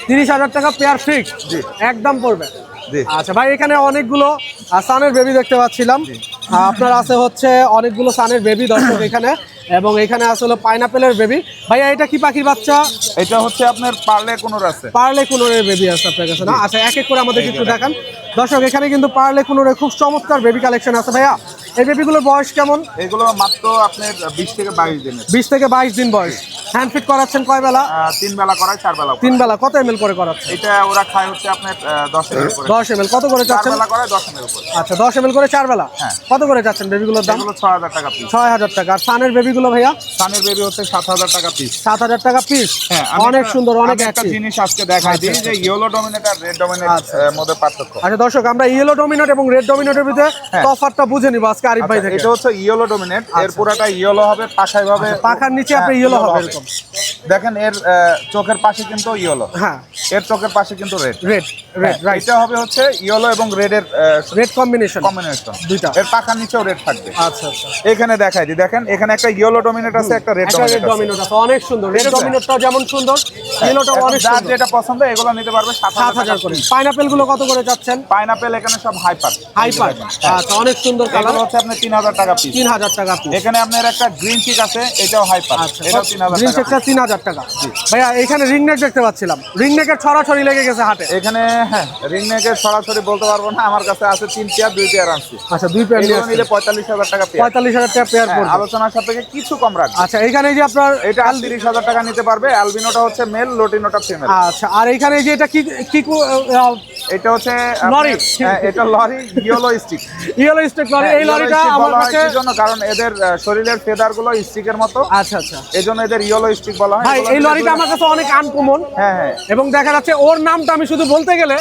30000 টাকা পেয়ার ফিক্স একদম পড়বে। আচ্ছা ভাই, এখানে অনেকগুলো সানের বেবি দেখতে পাচ্ছিলাম। আপনার আছে হচ্ছে অনেকগুলো সানের বেবি দর্শক এখানে, এবং এখানে আছে হলো পাইনাপেলের বেবি। ভাইয়া এটা কি পাখির বাচ্চা? এটা হচ্ছে আপনার পার্লে কোনোর আছে। পার্লে কুনোরের বেবি আছে আপনার কাছে না? আচ্ছা, এক এক করে আমাদের একটু দেখান দর্শক। এখানে কিন্তু পার্লে কুনোরের খুব চমৎকার বেবি কালেকশন আছে। ভাইয়া এই বেবিগুলোর বয়স কেমন? এগুলো মাত্র আপনার 20 থেকে 22 দিনের। 20 থেকে 22 দিন বয়স। হ্যান্ড ফিট করাচ্ছেন কয় বেলা? 3 বেলা করায় 4 বেলা 3 বেলা। কত ml করে করাচ্ছেন? এটা ওরা খায় হচ্ছে আপনার 10 ml করে। 10 ml। কত করে 4 চাচ্ছেন? বেলা করায় 10 ml করে। আচ্ছা 10 ml করে 4 বেলা। হ্যাঁ। কত করে চাচ্ছেন বেবিগুলোর দাম? এগুলো 6000 টাকা পিস। 6000 টাকা। আর সানের বেবিগুলো ভাইয়া? সানের বেবি হচ্ছে 7000 টাকা পিস। 7000 টাকা পিস। হ্যাঁ, অনেক সুন্দর, অনেক একটা অ্যাক্টিভ। জিনিস আজকে দেখাই দিই যে ইয়েলো ডমিনেট আর রেড ডমিনেট মধ্যে পার্থক্য। আচ্ছা দর্শক, আমরা ইয়েলো ডমিনেট এবং রেড ডমিনেটের ভিতরে তফাৎটা বুঝে নিব আজকে আরিফ ভাই থেকে। এটা হচ্ছে ইয়েলো ডমিনেট, এর পুরাটা ইয়েলো হবে, পাখায় ভাবে পাখার নিচে আপনি ইয়েলো হবে এরকম। দেখেন এর চোখের পাশে কিন্তু ইয়েলো, হ্যাঁ, এর চোখের পাশে কিন্তু রেড। Red right. এটা হবে হচ্ছে ইয়েলো এবং রেডের রেড কম্বিনেশন দুইটা। এর পাখার নিচেও রেড থাকবে। আচ্ছা আচ্ছা। এখানে দেখাই দিই, দেখেন এখানে একটা ইয়েলো ডমিনেট আছে, একটা রেড একটা রেড ডমিনেট আছে, অনেক সুন্দর। রেড ডমিনেটটা যেমন সুন্দর, ইয়েলোটাও অনেক যার সুন্দর। যেটা পছন্দ এগুলো নিতে পারবে 7000 করে। পাইনাপেল গুলো কত করে যাচ্ছেন? পাইনাপেল এখানে সব হাইপার। আচ্ছা, অনেক সুন্দর কালার। এগুলো হচ্ছে আপনার 3000 টাকা পিস। 3000 টাকা পিস। এখানে আপনার একটা গ্রিন চিক আছে, এটাও হাইপার। আচ্ছা, এটাও 3000 গ্রিন টাকা। চেকটা 3000 টাকা। ভাইয়া এখানে রিং নেক দেখতে পাচ্ছিলাম, রিং নেকের ছড়াছড়ি লেগে গেছে হাটে। এখানে হ্যাঁ, রিং নেকের সরাসরি বলতে পারবো না, আমার কাছে আছে 3 পেয়ার, 2 পেয়ার আনছি। আচ্ছা, 2 পেয়ার এগুলো নিলে 45000 টাকা পেয়ার। 45000 টাকা পেয়ার পড়বে। আলোচনার সাপেক্ষে কিছু কম রাখবে। আচ্ছা, এখানে এই যে আপনার এটা 30000 টাকা নিতে পারবে। অ্যালবিনোটা হচ্ছে মেল, লোটিনোটা ফিমেল। আচ্ছা, আর এখানে এই যে এটা কি কি এটা হচ্ছে লরি। হ্যাঁ, এটা lory yellow stick. Yellow stick lory. এই লরিটা আমার কাছে এই জন্য, কারণ এদের শরীরের ফেদার গুলো স্টিকের মতো। আচ্ছা আচ্ছা। এই জন্য এদের ইয়েলো স্টিক বলা হয়। ভাই এই লরিটা আমার কাছে অনেক আনকমন। হ্যাঁ হ্যাঁ। এবং দেখা যাচ্ছে ওর নামটা আমি শুধু বলতে গেলে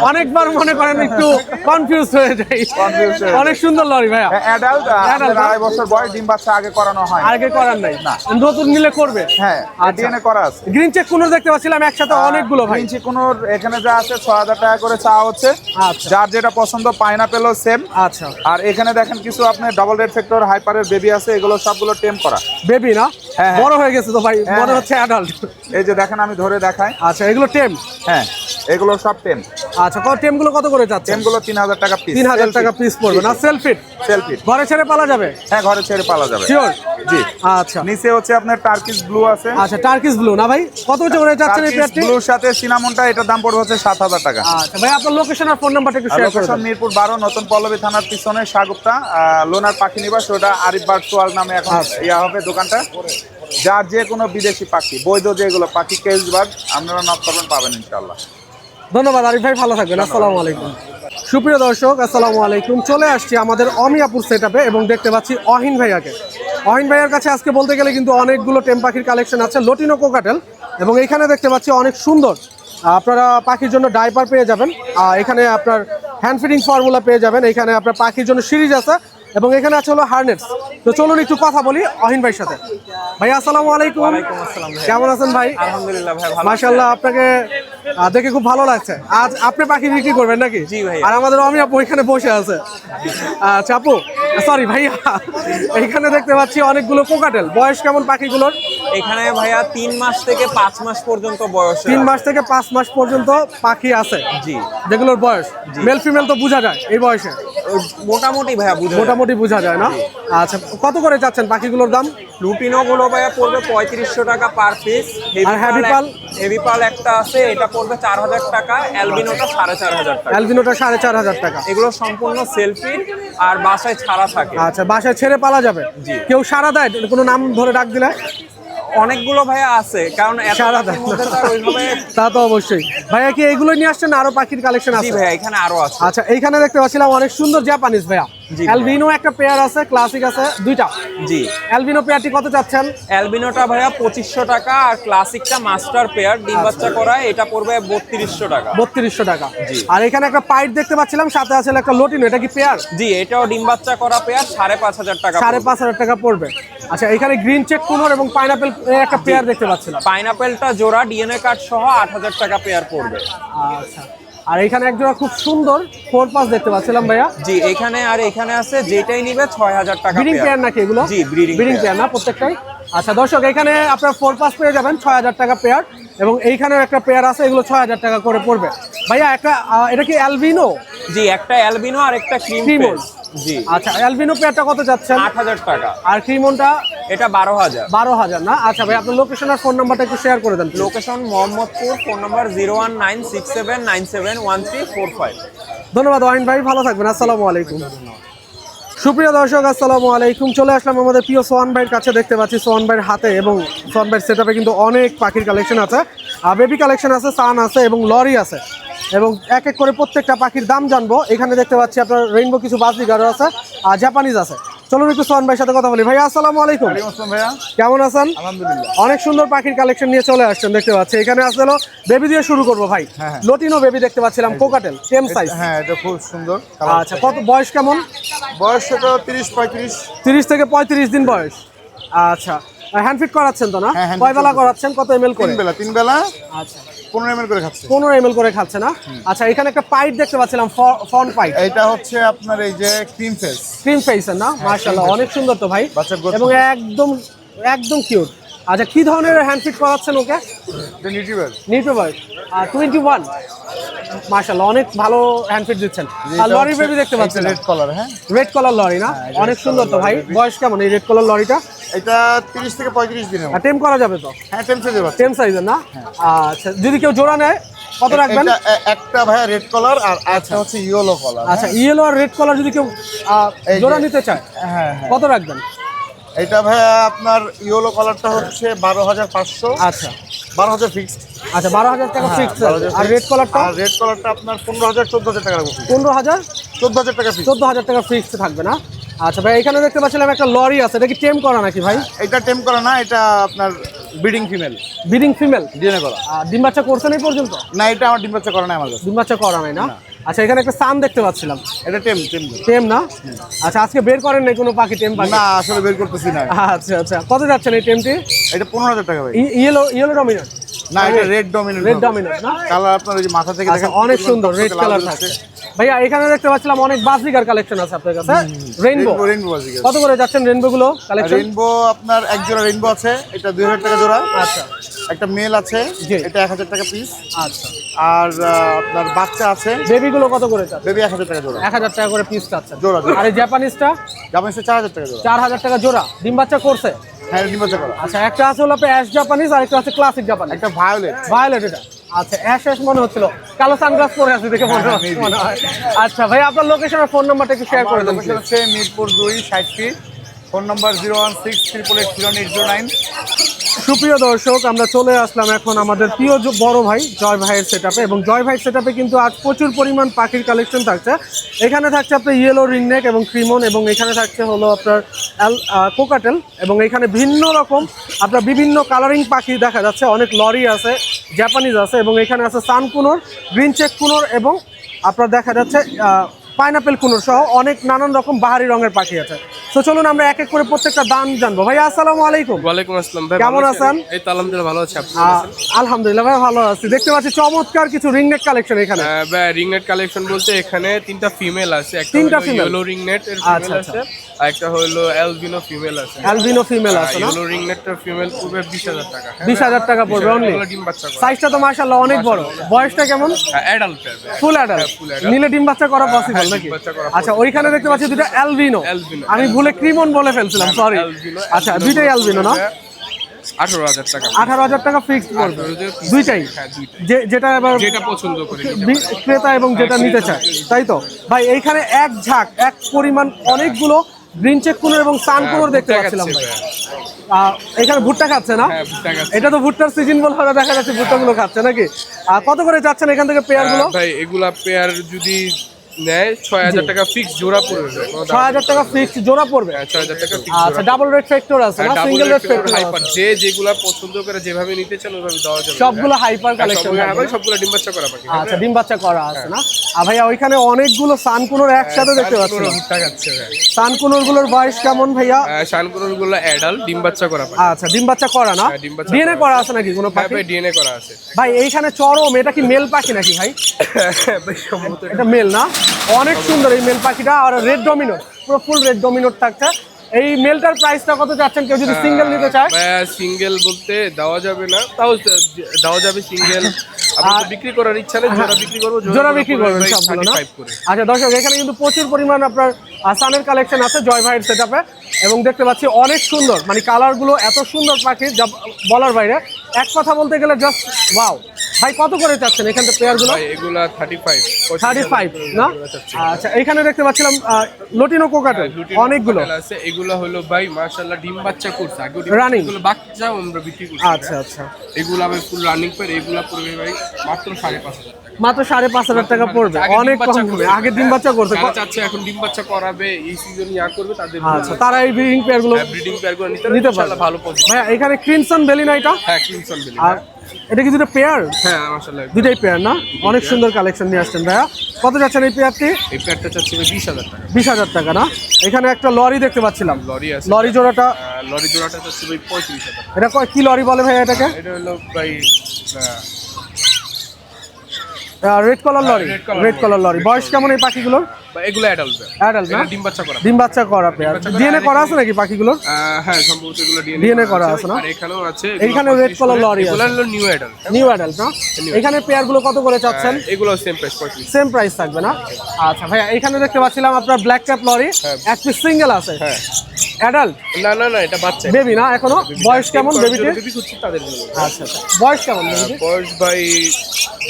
অনেকবার মনে করেন একটু কনফিউজ হয়ে যাই। অনেক সুন্দর লরি ভাইয়া। অ্যাডাল্ট, 2.5 বছর বয়স, ডিম বাচ্চা আগে করানো হয়। আগে করার নাই না, নতুন নিলে করবে। হ্যাঁ, ডিএনএ করা আছে। গ্রিন চেক কোন দেখতে পাচ্ছিলাম একসাথে অনেকগুলো ভাই। গ্রিন চেক কোন এখানে যা আছে 6000 টাকা করে চাওয়া হচ্ছে। আচ্ছা। যার যেটা পছন্দ, পাইনাপেলও সেম। আচ্ছা। আর এখানে দেখেন কিছু আপনার ডাবল রেড ফ্যাক্টর হাইপারের বেবি আছে, এগুলো সবগুলো টেম করা। বেবি না? হ্যাঁ। বড় হয়ে গেছে তো ভাই, মনে হচ্ছে অ্যাডাল্ট। এই যে দেখেন, আমি ধরে দেখাই। আচ্ছা, এগুলো টেম? হ্যাঁ, এগুলো সব টেম। আচ্ছা, টেম গুলো কত করে যাচ্ছে? টেম গুলো 3000 টাকা পিস। 3000 টাকা পিস পড়বে না? সেলফিট? সেলফিট। ঘরে ছেড়ে পালা যাবে? হ্যাঁ, ঘরে ছেড়ে পালা যাবে। শিওর? জি। আচ্ছা নিচে হচ্ছে আপনার টার্কিশ ব্লু আছে। আচ্ছা, টার্কিশ ব্লু না ভাই? কত করে যাচ্ছেন এই পেয়ারটি? ব্লুর সাথে সিনামনটা, এটার দাম পড়বে হচ্ছে 7000 টাকা। আচ্ছা ভাই, আপনার লোকেশন আর ফোন নাম্বারটা একটু শেয়ার করে লোকেশন দেন। মিরপুর 12, নতুন পল্লবী থানার পিছনে সাগুপ্তা লোনার পাখি নিবাস। ওটা আরিফ বার্ড সোয়াল নামে এখন ইয়া হবে দোকানটা। যার যে কোনো বিদেশি পাখি, বৈধ যেগুলো পাখি, কেস বার্ড, আপনারা নক করবেন, পাবেন ইনশাআল্লাহ। ধন্যবাদ আরিফ ভাই, ভালো থাকবেন। আসসালামু আলাইকুম। সুপ্রিয় দর্শক, আসসালামু আলাইকুম। চলে আসছি আমাদের অমিয়াপুর সেটআপে এবং দেখতে পাচ্ছি অহিন ভাইয়াকে। অহিন ভাইয়ার কাছে আজকে বলতে গেলে কিন্তু অনেকগুলো টেম পাখির কালেকশন আছে, লটিনো কোকাটেল। এবং এখানে দেখতে পাচ্ছি অনেক সুন্দর আপনারা পাখির জন্য ডাইপার পেয়ে যাবেন। এখানে আপনার হ্যান্ড ফিডিং ফর্মুলা পেয়ে যাবেন। এখানে আপনার পাখির জন্য সিরিজ আছে এবং এখানে আছে হলো হারনেটস। তো চলুন একটু কথা বলি অহিন ভাইয়ের সাথে। ভাই আসসালামু আলাইকুম। কেমন আছেন ভাই? আলহামদুলিল্লাহ ভাই, ভালো। মাশাআল্লাহ, আপনাকে দেখে খুব ভালো লাগছে। আজ আপনি পাখি বিক্রি করবেন নাকি? জি ভাই। আর আমাদের অমি আপু এখানে বসে আছে। আচ্ছা আপু, সরি ভাইয়া, এখানে দেখতে পাচ্ছি অনেকগুলো কোকাটেল। বয়স কেমন পাখিগুলোর? এখানে ভাইয়া 3 মাস থেকে 5 মাস পর্যন্ত বয়স। 3 মাস থেকে 5 মাস পর্যন্ত পাখি আছে। জি। যেগুলোর বয়স মেল ফিমেল তো বোঝা যায় এই বয়সে? মোটামুটি ভাইয়া মোটামুটি বোঝা যায় না? আচ্ছা, কত করে যাচ্ছেন পাখিগুলোর দাম? লুটিনো গুলো ভাইয়া পড়বে 3500 টাকা পার পিস। আর হেভি পাল একটা আছে, এটা পড়বে 4000 টাকা। অ্যালবিনোটা 4500 টাকা। অ্যালবিনোটা 4500 টাকা। এগুলো সম্পূর্ণ সেলফি আর বাসায় ছাড়া থাকে। আচ্ছা, বাসায় ছেড়ে পালা যাবে? জি। কেউ সারা দেয় কোনো নাম ধরে ডাক দিলে? অনেকগুলো ভাইয়া আছে, কারণ এত সারা পাখির দেয়। মধ্যে তো আর ওইভাবে। তা তো অবশ্যই। ভাইয়া কি এইগুলো নিয়ে আসছেন না আরো পাখির কালেকশন জি আছে? ভাইয়া, এখানে আরো আছে। আচ্ছা, এইখানে দেখতে পাচ্ছিলাম অনেক সুন্দর জাপানিজ ভাইয়া। জি। অ্যালবিনো একটা পেয়ার আছে, ক্লাসিক আছে, দুইটা। জি। অ্যালবিনো পেয়ারটি কত চাচ্ছেন? অ্যালবিনোটা ভাইয়া 2500 টাকা, আর ক্লাসিকটা মাস্টার পেয়ার ডিম বাচ্চা করা, এটা পড়বে 3200 টাকা। 3200 টাকা। জি। আর এখানে একটা পাইট দেখতে পাচ্ছিলাম, সাথে আছে একটা লটিনো। এটা কি পেয়ার? জি, এটাও ডিম বাচ্চা করা পেয়ার, 5500 টাকা। 5500 টাকা পড়বে। আচ্ছা, এখানে গ্রিন চেক কুনোর এবং পাইনাপেল একটা পেয়ার দেখতে পাচ্ছিলাম। পাইনাপেলটা জোড়া ডিএনএ কার্ড সহ 8000 টাকা পেয়ার পড়বে। আচ্ছা, আর এখানে এক জোড়া খুব সুন্দর 4 পাস দেখতে পাচ্ছিলাম ভাইয়া। জি, এখানে আর এখানে আছে, যেটাই নিবে 6000 টাকা ব্রিডিং পেয়ার নাকি এগুলো? জি, ব্রিডিং পেয়ার না প্রত্যেকটাই? আচ্ছা দর্শক, এখানে আপনার 4 পাস পেয়ে যাবেন 6000 টাকা পেয়ার। এবং এইখানেও একটা পেয়ার আছে, এগুলো 6000 টাকা করে পড়বে। ভাইয়া একটা এটা কি অ্যালবিনো? জি, একটা অ্যালবিনো আর একটা ক্রিম ক্রিমন। জি। আচ্ছা, অ্যালবিনো পেয়ারটা কত যাচ্ছেন? 8000 টাকা। আর ক্রিমনটা? এটা 12000। 12000 না? আচ্ছা ভাই, আপনার লোকেশন আর ফোন নাম্বারটা একটু শেয়ার করে দেন। Location Mohammadpur, phone number 01967971345। ধন্যবাদ অহিন ভাই, ভালো থাকবেন। আসসালামু আলাইকুম। সুপ্রিয় দর্শক আসসালামু আলাইকুম, চলে আসলাম আমাদের প্রিয় সোহান ভাইয়ের কাছে। দেখতে পাচ্ছি সোহান ভাইয়ের হাতে এবং সোহান ভাইয়ের সেটআপে কিন্তু অনেক পাখির কালেকশন আছে, বেবি কালেকশন আছে, সান আছে এবং লরি আছে, এবং এক এক করে প্রত্যেকটা পাখির দাম জানবো। এখানে দেখতে পাচ্ছি আপনার রেইনবো কিছু বাজরিগারও আছে আর জাপানিজ আছে। চলুন একটু সোহান ভাইয়ের সাথে কথা বলি। ভাইয়া আসসালামু আলাইকুম, ভাইয়া কেমন আছেন? আলহামদুলিল্লাহ। অনেক সুন্দর পাখির কালেকশন নিয়ে চলে আসছেন দেখতে পাচ্ছি। এখানে আসলে বেবি দিয়ে শুরু করবো ভাই। হ্যাঁ। লটিনো বেবি দেখতে পাচ্ছিলাম, কোকাটেল টেম সাইজ। হ্যাঁ, এটা খুব সুন্দর। আচ্ছা, কত বয়স কেমন? বয়স তো 30-35। 30 থেকে 35 দিন বয়স। আচ্ছা, হ্যান্ড ফিট করাচ্ছেন তো না? হ্যাঁ, hand কয় feed বেলা করতেছি। করাচ্ছেন, কত এমএল করে? তিন বেলা আচ্ছা, 15 ml করে খাচ্ছে। 15 এমএল করে খাচ্ছে না? আচ্ছা, এখানে একটা পাইপ দেখতে পাচ্ছিলাম, ফন পাইপ। এটা হচ্ছে আপনার এই যে ক্রিম ফেস। ক্রিম ফেসের না? মাশাআল্লাহ, অনেক সুন্দর তো ভাই, বাচ্চার growth এবং একদম একদম কিউট। আচ্ছা, কি ধরনের হ্যান্ড ফিট করাচ্ছেন ওকে? এটা নিউট্রিবার। নিউট্রিবার 21। মাশাআল্লাহ, অনেক ভালো হ্যান্ড ফিট দিচ্ছেন। আর লরি বেবি দেখতে পাচ্ছেন, রেড কালার। হ্যাঁ, রেড কালার লরি না? অনেক সুন্দর তো ভাই। বয়স কেমন এই রেড কালার লরিটা? এটা 30 থেকে 35 দিনের মতো। টেম করা যাবে তো? হ্যাঁ, টেম সাইজের বাচ্চা। টেম সাইজের না? আচ্ছা, যদি কেউ জোড়া নেয় কত রাখবেন? এটা একটা ভাইয়া রেড কালার আর একটা হচ্ছে ইয়েলো কালার। আচ্ছা, ইয়েলো আর রেড কালার যদি কেউ এই যে- জোড়া নিতে চায় হ্যাঁ হ্যাঁ, কত রাখবেন? এটা ভাইয়া আপনার ইয়েলো কালারটা হচ্ছে 12,500। আচ্ছা 12,000 ফিক্সড। আচ্ছা, 12,000 টাকা ফিক্স। আর রেড কালারটা? আর রেড কালারটা আপনার 15,000-14,000 টাকা রাখবো। 15,000 14,000 টাকা ফিক্স। 14,000 টাকা ফিক্স থাকবে না? আচ্ছা ভাই, এখানে দেখতে পাচ্ছিলাম একটা লরি আছে, এটা কি টেম করা নাকি ভাই? এটা টেম করা না, এটা আপনার breeding female. Breeding female? DNA করা। ডিম বাচ্চা করছেন এই পর্যন্ত? না, এটা আমার ডিম বাচ্চা করা নাই আমার কাছে। ডিম বাচ্চা করা নাই না? আচ্ছা, এখানে একটা সান দেখতে পাচ্ছিলাম, এটা টেম টেম। টেম না? আচ্ছা, আজকে বের করেন নাই কোনো পাখি টেম পাখি? না, আসলে বের করতেছি না। আচ্ছা আচ্ছা, কত যাচ্ছেন এই টেমটি? এটা 15,000 টাকা ভাই। Yellow dominant? না, এটা রেড ডমিনেন্ট। রেড ডমিনেন্ট না? কালার আপনার ওই যে মাথা থেকে আচ্ছা, দেখেন অনেক সুন্দর রেড কালার থাকে ভাইয়া। এখানে দেখতে পাচ্ছিলাম অনেক বাজরিগার কালেকশন আছে আপনার কাছে। রেইনবো রেইনবো আছে। কত করে যাচ্ছেন রেইনবো গুলো কালেকশন? রেইনবো আপনার এক জোড়া রেইনবো আছে, এটা 2,000 টাকা জোড়া। আচ্ছা একটা মেল আছে, জি। এটা 1,000 টাকা পিস। আচ্ছা, আর আপনার বাচ্চা আছে, বেবি গুলো কত করে চাচ্ছেন? বেবি 1,000 টাকা জোড়া। 1,000 টাকা করে পিস চাচ্ছেন জোড়া, জোড়া। আর এই জাপানিজটা? জাপানিজ 4,000 টাকা জোড়া। 4,000 টাকা জোড়া। ডিম বাচ্চা করছে? হ্যাঁ, ডিম বাচ্চা করা। আচ্ছা, একটা আছে হলো অ্যাশ জাপানিজ আর একটা আছে ক্লাসিক জাপানিজ। একটা ভায়োলেট। ভায়োলেট এটা? আচ্ছা, অ্যাশ মনে হচ্ছিল, কালো সানগ্লাস পরে আছে দেখে মনে হয়। আচ্ছা ভাই, আপনার লোকেশন আর ফোন নাম্বারটা একটু শেয়ার করে দেন। লোকেশন হচ্ছে মিরপুর 2, 60 ফিট। Phone number 016880809। সুপ্রিয় দর্শক, আমরা চলে আসলাম এখন আমাদের প্রিয় বড় ভাই জয় ভাইয়ের সেটআপে, এবং জয় ভাইয়ের সেটআপে কিন্তু আজ প্রচুর পরিমাণ পাখির কালেকশন থাকছে। এখানে থাকছে আপনার ইয়েলো রিংনেক এবং ক্রিমন, এবং এখানে থাকছে হলো আপনার কোকাটেল, এবং এখানে ভিন্ন রকম আপনার বিভিন্ন কালারিং পাখি দেখা যাচ্ছে। অনেক লরি আছে, জাপানিজ আছে, এবং এখানে আছে সানকুনোর, গ্রিন চেক কুনোর, এবং আপনার দেখা যাচ্ছে পাইনাপেল কুনোর সহ অনেক নানান রকম বাহারি রঙের পাখি আছে। তো চলুন আমরা এক এক করে প্রত্যেকটা দাম জানবো। ভাই আসসালামু আলাইকুম। ওয়ালাইকুম আসসালাম ভাই, কেমন আছেন? এই তো আলহামদুলিল্লাহ ভালো আছি। আপনি আলহামদুলিল্লাহ ভাই, ভালো আছি। দেখতে পাচ্ছি চমৎকার কিছু রিংনেক কালেকশন এখানে। ভাই রিংনেট কালেকশন বলতে এখানে 3টা ফিমেল আছে। একটা তিনটা হলো female? ইয়েলো রিংনেট এর আচ্ছা, ফিমেল আচ্ছা। আছে, আর একটা হলো অ্যালবিনো ফিমেল আছে। অ্যালবিনো ফিমেল আছে না? ইয়েলো রিংনেটটার ফিমেল পড়বে 20,000 টাকা। 20,000 টাকা পড়বে অনলি? এগুলো ডিম বাচ্চা করে। সাইজটা তো মাশাআল্লাহ অনেক বড়। বয়সটা কেমন? Adult. Full adult? full adult। নিলে ডিম বাচ্চা করা পসিবল হ্যাঁ, নাকি? ডিম বাচ্চা করা আচ্ছা, ওইখানে দেখতে পাচ্ছি দুটো অ্যালবিনো। অ্যালবিনো। আমি ভুলে ক্রিমন বলে ফেলছিলাম, সরি। আচ্ছা, দুইটাই অ্যালবিনো না? 18,000 টাকা। 18,000 টাকা ফিক্সড পড়বে 18,000 piece। দুইটাই? হ্যাঁ, দুইটাই। যেটা এবার যেটা পছন্দ করে নিতে পারে। ক্রেতা এবং যেটা নিতে চায়, তাই তো ভাই? এইখানে এক ঝাঁক এক পরিমাণ অনেকগুলো গ্রিন চেক কুনোর এবং সান কুনোর দেখতে ভুট্টা পাচ্ছিলাম খাচ্ছে ভাই। ভাই। এখানে ভুট্টা খাচ্ছে না? হ্যাঁ, ভুট্টা খাচ্ছে। এটা তো ভুট্টার সিজন বলে হয়তো দেখা যাচ্ছে ভুট্টাগুলো খাচ্ছে নাকি? কত করে যাচ্ছেন এখান থেকে পেয়ার গুলো? ভাই এগুলা পেয়ার যদি নেয় 6,000 টাকা ফিক্স জোড়া পড়বে ভাই। কোনো দাম 6,000 টাকা ফিক্সড জোড়া পড়বে? নেই। 6,000 টাকা ফিক্স আচ্ছা, ডাবল রেড ফ্যাক্টর আছে না? সিঙ্গেল রেড ফ্যাক্টর হাইপার যে যেগুলা পছন্দ করে যেভাবে নিতে চান ওইভাবে দেওয়া যাবে। সবগুলো হাইপার কালেকশন? সবগুলো ডিম বাচ্চা করা পাখি। আচ্ছা, ডিম বাচ্চা করা আছে না? আর ভাইয়া ওইখানে অনেকগুলো সানকুনোর একসাথে দেখতে পাচ্ছি। ভুট্টা খাচ্ছে ভাই। সানকুনোর গুলোর বয়স কেমন ভাইয়া? শানকুনোর গুলো অ্যাডাল্ট ডিম বাচ্চা করা পাখি। আচ্ছা, ডিম বাচ্চা করা না? হ্যাঁ, ডিম বাচ্চা ডিএনএ করা আছে নাকি কোনো হ্যাঁ পাখি? ভাই, ডিএনএ করা আছে। ভাই এইখানে চরম, এটা কি মেল পাখি নাকি ভাই? ভাই সম্ভবত এটা মেল না? অনেক সুন্দর এই মেল পাখিটা, আর রেড ডমিনোট, পুরো ফুল রেড ডমিনোট থাকছে। এই মেলটার প্রাইসটা কত যাচ্ছেন কেউ যদি সিঙ্গেল নিতে চায়? সিঙ্গেল বলতে দেওয়া যাবে না, তাও দেওয়া যাবে সিঙ্গেল। আপনি বিক্রি করার ইচ্ছা নেই, জোড়া বিক্রি করবো। জোড়া বিক্রি করবেন সবগুলো না? 35 করে। আচ্ছা দর্শক, এখানে কিন্তু প্রচুর পরিমাণ আপনার সানের কালেকশন আছে জয় ভাইয়ের সেটআপে, এবং দেখতে পাচ্ছি অনেক সুন্দর, মানে কালারগুলো এত সুন্দর পাখি যা বলার বাইরে। এক কথা বলতে গেলে জাস্ট ওয়াও। ভাই কত করে চাচ্ছেন এখান থেকে পেয়ারগুলো? ভাই এগুলা 35 35 না? আচ্ছা এখানে দেখতে পাচ্ছিলাম লটিনো কোকাটেল অনেকগুলো আছে। এগুলা হলো ভাই মাশাআল্লাহ ডিম বাচ্চা করছে, আগে Running? এগুলো বাচ্চা আমরা বিক্রি করছি। আচ্ছা আচ্ছা এগুলা ভাই ফুল রানিং পেয়ার, এগুলা পড়বে ভাই মাত্র 5,500 টাকা। মাত্র 5,500 টাকা পড়বে, আগে অনেক ডিম বাচ্চা কম করবে। আগে ডিম বাচ্চা করছে। যারা চাচ্ছে এখন ডিম বাচ্চা করাবে, এই সিজন ইয়া করবে, তাদের আচ্ছা তারা এই ব্রিডিং পেয়ারগুলো ব্রিডিং পেয়ারগুলো নিতে নিতে পারবে। পারবে ভালো পজিশন। ভাই এখানে ক্রিমসন বেলি না এটা? হ্যাঁ ক্রিমসন বেলি। আর এটা কি দুটো পেয়ার? হ্যাঁ মাশাআল্লাহ দুটাই পেয়ার না? অনেক সুন্দর কালেকশন নিয়ে আসছেন ভাইয়া। কত যাচ্ছেন এই পেয়ারটি? এই পেয়ারটা চাচ্ছে ভাই 20,000 টাকা। 20,000 টাকা না? এখানে একটা লরি দেখতে পাচ্ছিলাম, লরি আছে। লরি জোড়াটা লরি জোড়াটা চাচ্ছে ভাই 35,000 টাকা। এটা কি লরি বলে ভাই এটাকে? এটা হলো ভাই red colour lory, red color red colour lory. বয়স কেমন এই পাখিগুলোর? এগুলো অ্যাডাল্ট। অ্যাডাল্ট না? ডিম বাচ্চা করা। ডিম বাচ্চা করা পেয়ার। বাচ্চা করা ডিএনএ আর করা আছে নাকি পাখিগুলোর? হ্যাঁ সম্ভবত এগুলো DNA করা আছে না? আর এখানেও আছে। এইখানে red color লরি আছে। এগুলো হলো নিউ অ্যাডাল্ট। নিউ অ্যাডাল্ট না? এখানে পেয়ারগুলো কত করে চাচ্ছেন? এগুলো সেম প্রাইস 35। সেম প্রাইস থাকবে না? আচ্ছা ভাইয়া এখানে দেখতে পাচ্ছিলাম আপনার ব্ল্যাক ক্যাপ লরি, এক পিস সিঙ্গেল আছে। হ্যাঁ অ্যাডাল্ট না না না এটা বাচ্চা। বেবি না এখনো? বয়স কেমন বেবিতে? বেবি করছি তাদের জন্য। আচ্ছা আচ্ছা বয়স কেমন বেবিতে? বয়স ভাই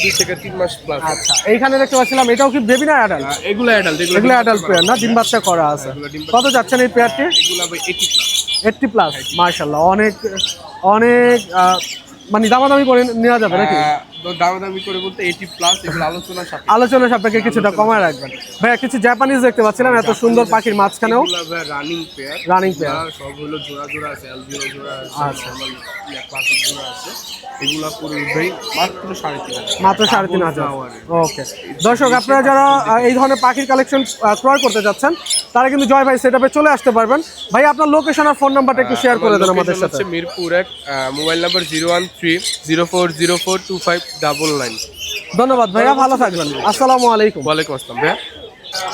2 থেকে 3 মাস প্লাস। আচ্ছা এইখানে দেখতে পাচ্ছিলাম এটাও কি বেবি না অ্যাডাল্ট? এগুলো অ্যাডাল্ট। এগুলো অ্যাডাল্ট পেয়ার না? ডিম বাচ্চা করা আছে। কত যাচ্ছেন এই পেয়ারটি? এগুলো ভাই 80 প্লাস। 80 প্লাস মাশাআল্লাহ। অনেক অনেক মানে দামাদামি করে নেওয়া যাবে নাকি? দামাদামি করে বলতে 80 প্লাস। এগুলো আলোচনার সাথে আলোচনা সাপেক্ষে কিছুটা কমায় রাখবেন ভাইয়া। কিছু জাপানিজ দেখতে পাচ্ছিলাম এত সুন্দর পাখির মাঝখানেও। Running pair. রানিং পেয়ার সব হলো জোড়া জোড়া আছে, অ্যালবিনো জোড়া আছে, আচ্ছা। ক্লাসিক জোড়া আছে। এগুলো করে ভাই মাত্র 3,500। মাত্র 3,500। ওকে দর্শক আপনারা যারা এই ধরনের পাখির কালেকশন ক্রয় করতে যাচ্ছেন তারা কিন্তু জয় ভাই সেটআপে চলে আসতে পারবেন। ভাই আপনার লোকেশন আর ফোন নাম্বারটা একটু শেয়ার করে দেন আমাদের সাথে। হচ্ছে মিরপুর 1, মোবাইল নাম্বার 01304042599। ধন্যবাদ ভাইয়া, ভালো থাকবেন। আসসালামু আলাইকুম। ওয়ালাইকুম আসসালাম ভাইয়া।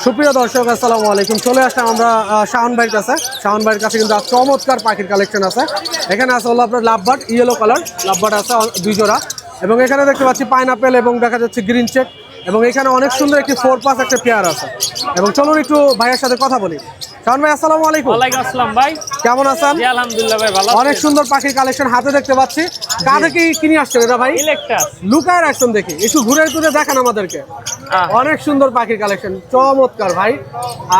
সুপ্রিয় দর্শক আসসালামু আলাইকুম। চলে আসলাম আমরা শাওন ভাইয়ের কাছে। শাওন ভাইয়ের কাছে কিন্তু চমৎকার পাখির কালেকশন আছে। এখানে আছে হলো আপনার লাভবার্ড, ইয়েলো কালার লাভবার্ড আছে 2 জোড়া, এবং এখানে দেখতে পাচ্ছি পাইনাপেল এবং দেখা যাচ্ছে গ্রিন চেক, এবং এখানে অনেক সুন্দর একটি 4 একটা পেয়ার আছে। এবং চলুন একটু ভাইয়ের সাথে কথা বলি। শাওন ভাই আসসালামু আলাইকুম। ওয়ালাইকুম আসসালাম ভাই। কেমন আছেন? জি আলহামদুলিল্লাহ ভাই ভালো। অনেক সুন্দর পাখির কালেকশন হাতে দেখতে পাচ্ছি। কাঁধে কি কিনে আসছেন এটা ভাই? ইলেকট্রাস। লুকায় রাখছেন দেখি, একটু ঘুরে ঘুরে দেখান আমাদেরকে। অনেক সুন্দর পাখির কালেকশন, চমৎকার ভাই।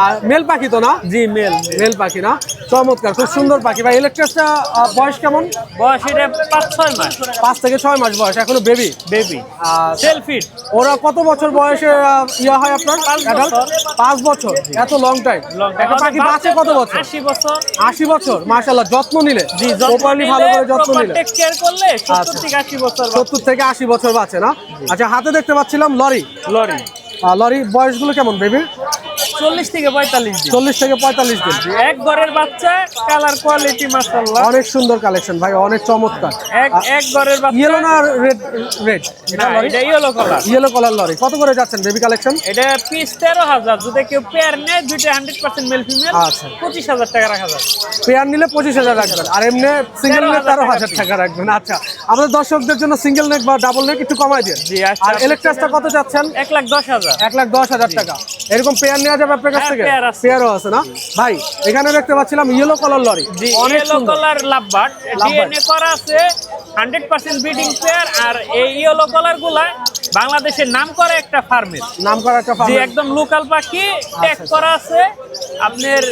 আর মেল পাখি তো না? জি মেল। মেল পাখি না? চমৎকার, খুব সুন্দর পাখি ভাই। ইলেকট্রাসটা বয়স কেমন? বয়স এটা 5-6 মাস। 5 থেকে 6 মাস বয়স, এখনো বেবি। বেবি সেলফিট। ওরা কত বছর বয়সে ইয়া হয় আপনার? 5 বছর। এত লং টাইম। একটা পাখি বাঁচে কত বছর? 80 বছর। 80 বছর মাশাআল্লাহ। যত্ন নিলে, জি প্রপারলি ভালো করে যত্ন নিলে টেক কেয়ার করলে 70 আচ্ছা। থেকে 80 বছর। 70 থেকে 80 বছর বাঁচে না? আচ্ছা হাতে দেখতে পাচ্ছিলাম লরি। লরি। লরি বয়সগুলো কেমন বেবি? 40 থেকে 45 দিন। 40 থেকে 45 দিন। এক ঘরের বাচ্চা, কালার কোয়ালিটি মাশাআল্লাহ। অনেক সুন্দর কালেকশন ভাই, অনেক চমৎকার। এক ঘরের বাচ্চা। ইয়েলো না রেড? রেড। না এটা yellow colour. Yellow colour lory. কত করে যাচ্ছেন বেবি কালেকশন? এটা পিস 13,000। যদি কেউ পেয়ার নেয় দুইটা 100% মেল ফিমেল, আচ্ছা। 25,000 টাকা রাখা যাবে। পেয়ার নিলে 25,000 রাখবেন, আর এমনি সিঙ্গেল নিলে 13,000 টাকা রাখবেন। আচ্ছা আমাদের দর্শকদের জন্য সিঙ্গেল নেক বা ডাবল নেক একটু কমাই দেন। জি আচ্ছা। আর ইলেকট্রাসটা কত যাচ্ছেন? 1,10,000। 1,10,000 টাকা। এরকম পেয়ার নেওয়া যাবে আপনার কাছ হ্যাঁ, থেকে? পেয়ার আছে। পেয়ারও আছে না ভাই? এখানে দেখতে পাচ্ছিলাম ইয়েলো কালার লরি, জি অনেক ইয়েলো সুন্দর। কালার লাভবার্ড, ডিএনএ করা আছে, 100% ব্রিডিং পেয়ার। আর এই ইয়েলো কালার গুলা বাংলাদেশের নাম করা একটা ফার্মের। নাম করা একটা জি ফার্ম। একদম লোকাল পাখি, ট্যাগ করা আছে। আপনার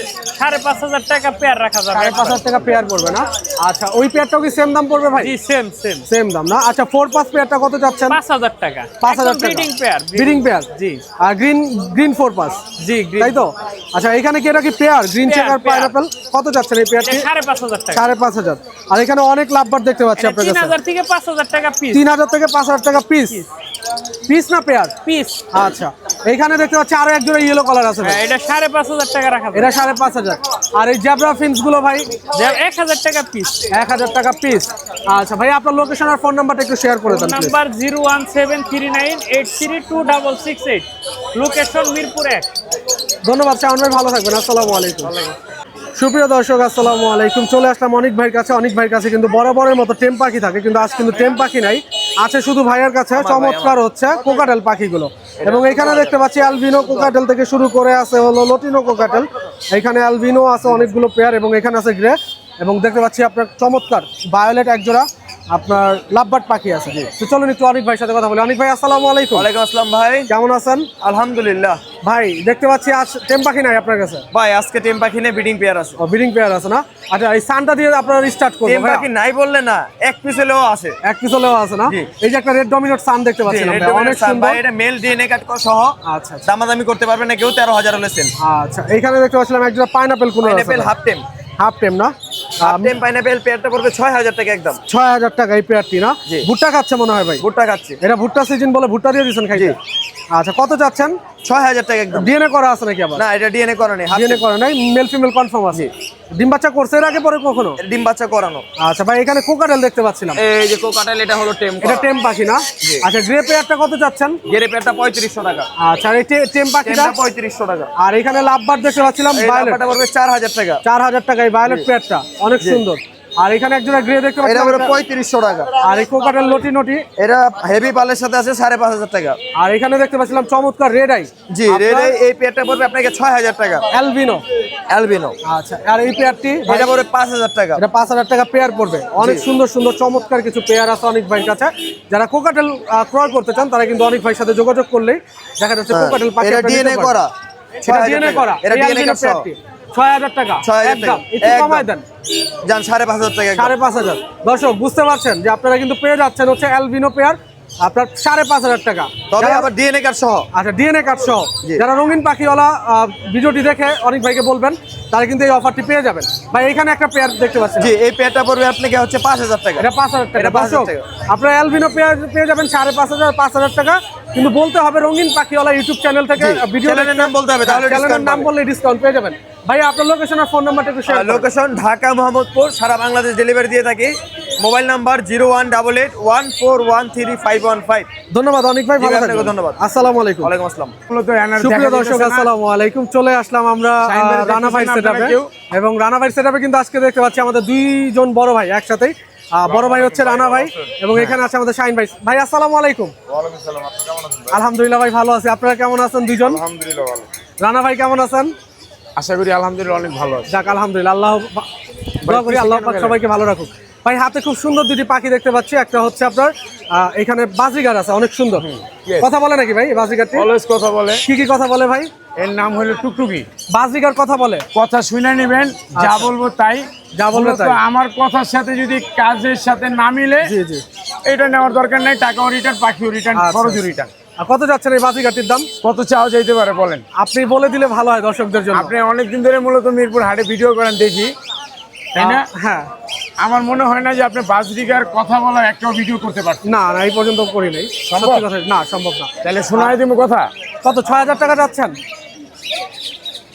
5,500 টাকা পেয়ার রাখা যাবে। 5,500 টাকা পেয়ার পড়বে না? আচ্ছা ওই পেয়ারটাও কি সেম দাম পড়বে ভাই? জি সেম সেম দাম না? আচ্ছা 4 পেয়ারটা কত যাচ্ছেন? 5,000 টাকা। 5,000 টাকা ব্রিডিং পেয়ার। Breeding pair. জি। আর গ্রিন 4 জি তাই তো? আচ্ছা এখানে কি এটা কি পেয়ার গ্রিন চেক আর পেয়ার। পাইনাপেল? কত যাচ্ছেন এই পেয়ারটি? 5,500 টাকা। 5,500। আর এখানে অনেক লাভবার দেখতে পাচ্ছি আপনার কাছে। 3,000 থেকে 5,000 টাকা পিস। 3,000 থেকে 5,000 টাকা পিস। পিস না পেয়ার? পিস। আচ্ছা এখানে দেখতে পাচ্ছি আরো এক জোড়া ইয়েলো কালার আছে ভাই। হ্যাঁ, এটা 5,500 টাকা রাখা যাবে। এটা 5,500। আর এই জেব্রা ফিন্স গুলো ভাই? 1,000 টাকা পিস। 1,000 টাকা পিস। আচ্ছা ভাই আপনার লোকেশন আর ফোন নাম্বারটা একটু শেয়ার করে দেন প্লিজ। নাম্বার 01739832668। লোকেশন মিরপুর 1। ধন্যবাদ শাওন ভাই, ভালো থাকবেন। আসসালামু আলাইকুম। সুপ্রিয় দর্শক আসসালামু আলাইকুম। চলে আসলাম অনেক ভাইয়ের কাছে। অনেক ভাইয়ের কাছে কিন্তু বরাবরের মতো টেম পাখি থাকে, কিন্তু আজ কিন্তু টেম পাখি নাই, আছে শুধু ভাইয়ের কাছে চমৎকার হচ্ছে কোকাটেল পাখিগুলো। এবং এখানে দেখতে পাচ্ছি অ্যালবিনো কোকাটেল থেকে শুরু করে আছে হলো লটিনো কোকাটেল। এখানে অ্যালবিনো আছে অনেকগুলো পেয়ার, এবং এখানে আছে গ্রে, এবং দেখতে পাচ্ছি আপনার চমৎকার ভায়োলেট এক জোড়া, আপনার লাভবার্ড পাখি আছে তো চলুন একটু অনিক ভাইয়ের সাথে কথা বলি। অনিক ভাই আসসালামু আলাইকুম। ওয়ালাইকুম আসসালাম ভাই, কেমন আছেন? আলহামদুলিল্লাহ। ভাই দেখতে পাচ্ছি আজ টেম পাখি নাই আপনার কাছে। ভাই আজকে টেম পাখি নিয়ে ব্রিডিং পেয়ার আছে। ও ব্রিডিং পেয়ার আছে না? আচ্ছা এই সানটা দিয়ে আপনারা স্টার্ট করবো। টেম পাখি নাই বললে না, এক পিস হলেও আছে। এক পিস হলেও আছে না? জি। এই যে একটা রেড ডমিনেট সান দেখতে পাচ্ছিলাম ভাই, অনেক সুন্দর। ভাই এটা মেল ডিএনএ কার্ড সহ। আচ্ছা আচ্ছা দামাদামি করতে পারবে না কেউ, 13,000 হলে সেল। আচ্ছা এইখানে দেখতে পাচ্ছিলাম একটা পাইনাপেল কোন পাইনাপেল হাফ টেম, হাফ টেম না? হাফ টেম পাইনাপেল পেয়ারটা পড়বে 6,000 টাকা একদম। 6,000 টাকা এই পেয়ারটি না? জি। ভুট্টা খাচ্ছে মনে হয় ভাই। ভুট্টা খাচ্ছে। এটা ভুট্টা সিজন বলে ভুট্টা দিয়ে দিয়েছেন খাইতে? আচ্ছা কত চাচ্ছেন? 6,000 টাকা একদম। ডিএনএ করা আছে নাকি আবার? না এটা ডিএনএ করা নেই, হাফ ডিএনএ করা নাই, মেল ফিমেল কনফার্ম আছে। ডিম বাচ্চা করছে এর আগে পরে কখনো? ডিম বাচ্চা করানো। আচ্ছা ভাই এখানে কোকাটেল দেখতে পাচ্ছিলাম। এই যে কোকাটেল, এটা হলো টেম। এটা টেম পাখি না? আচ্ছা গ্রে পেয়ারটা কত চাচ্ছেন? গেরে পেয়ারটা 3500 টাকা। আচ্ছা আর এই টেম পাখিটা? টেমটা 3500 টাকা। আর এখানে লাভবার্ড দেখতে পাচ্ছিলাম এই ভায়োলেট, লাম্বাটা পড়বে 4,000 টাকা। 4,000 টাকা এই ভায়োলেট পেয়ারটা অনেক সুন্দর। আর এখানে একজোড়া গ্রে দেখতে এটা পাচ্ছিলাম, পড়বে 3500 টাকা। আর এই কোকাটেল লটি নটি, এটা হেভি পালের সাথে আছে 5,500 টাকা। আর এখানে দেখতে পাচ্ছিলাম চমৎকার রেড আই। জি রেড এই পেয়ারটা পড়বে আপনাকে 6,000 টাকা। অ্যালবিনো। অ্যালবিনো আচ্ছা আর এই পেয়ারটি? এটা পড়বে 5,000 টাকা। এটা 5,000 টাকা পেয়ার পড়বে। অনেক সুন্দর সুন্দর চমৎকার কিছু পেয়ার আছে অনেক ভাইয়ের কাছে। যারা কোকাটেল ক্রয় করতে চান তারা কিন্তু অনেক ভাইয়ের সাথে যোগাযোগ করলেই দেখা যাচ্ছে কোকাটেল পাখি এটা আপনারা ডিএনএ নিতে করা। পারবেন। এটা ডিএনএ করা। এটা এই ডিএনএ অ্যালবিনো কার্ড সহ। পেয়ারটি 6,000 টাকা 6,000 একদম। টাকা। একটু কমায় দেন জান 5,500 টাকা একদম। 5,500। দর্শক বুঝতে পারছেন যে আপনারা কিন্তু পেয়ে যাচ্ছেন হচ্ছে অ্যালবিনো পেয়ার আপনার 5,500 টাকা। তবে যারা- আবার ডিএনএ কার্ড সহ। আচ্ছা ডিএনএ কার্ড সহ জি। যারা রঙিন পাখিওয়ালা ভিডিওটি দেখে অনেক ভাইকে বলবেন তারা কিন্তু এই অফারটি পেয়ে যাবেন। ভাই এখানে একটা পেয়ার দেখতে পাচ্ছেন। জি এই পেয়ারটা পড়বে আপনাকে হচ্ছে 5,000 টাকা। এটা 5,000 টাকা। এটা 5,000 দর্শক টাকা। আপনারা অ্যালবিনো পেয়ার পেয়ে যাবেন 5,500 5,000 টাকা। কিন্তু বলতে হবে রঙিন পাখিওয়ালা ইউটিউব চ্যানেল থেকে ভিডিও চ্যানেলের নাম বলতে হবে, তাহলে চ্যানেলের discount নাম পাবে। বললে ডিসকাউন্ট পেয়ে যাবেন। ভাই আপনার লোকেশন আর ফোন নাম্বারটা একটু শেয়ার করুন। লোকেশন ঢাকা মোহাম্মদপুর, সারা বাংলাদেশ ডেলিভারি দিয়ে থাকি। Mobile number 018814131515। ধন্যবাদ অনেক ভাই, ভালো জি, আপনাকে থাকবেন। ধন্যবাদ। আসসালামু আলাইকুম। ওয়ালাইকুম আসসালাম। সুপ্রিয় দর্শক আসসালামু আলাইকুম। চলে আসলাম আমরা রানা ভাই সেটআপে, এবং রানা ভাই সেটআপে কিন্তু আজকে দেখতে পাচ্ছি আমাদের দুইজন বড় ভাই একসাথেই। বড় ভাই হচ্ছে রানা ভাই এবং এখানে আছে আমাদের শাহিন ভাই। ভাই আসসালামু আলাইকুম। আলহামদুলিল্লাহ ভাই ভালো আছি, আপনারা কেমন আছেন দুইজন? আলহামদুলিল্লাহ ভালো। রানা ভাই কেমন আছেন? আশা করি আলহামদুলিল্লাহ অনেক ভালো আছে। যাক আলহামদুলিল্লাহ, আল্লাহ দোয়া করি আল্লাহ পাক সবাইকে ভালো রাখুক। ভাই হাতে খুব সুন্দর দুটি পাখি দেখতে পাচ্ছি। একটা হচ্ছে আপনার এখানে বাজিগার আছে অনেক সুন্দর, কথা বলে নাকি ভাই এই বাজিগারটি? অলওয়েজ কথা বলে। কি কি কথা বলে ভাই? এর নাম হলো টুকটুকি। বাজিগার কথা বলে? কথা শুনে নেবেন, যা বলবো তাই। যা বলবো তাই। মূলত আমার কথার সাথে যদি কাজের সাথে না মিলে জি জি। এটা নেওয়ার দরকার নেই। টাকাও রিটার্ন, পাখিও রিটার্ন, আচ্ছা, খরচও রিটার্ন। আর কত যাচ্ছেন এই বাজিগারটির দাম? কত চাওয়া যাইতে পারে বলেন? আপনি বলে দিলে ভালো হয় দর্শকদের জন্য। আপনি অনেকদিন ধরে মূলত মিরপুর হাটে ভিডিও করেন দেখি, তাই না? হ্যাঁ। আমার মনে হয় না যে আপনি বাজরিকার কথা বলার একটাও ভিডিও করতে পারছেন। না না এই পর্যন্ত করি নাই। সম্ভব? সত্যি কথা না, সম্ভব না। তাহলে শোনাই দিব কথা। কত 6,000 টাকা যাচ্ছেন?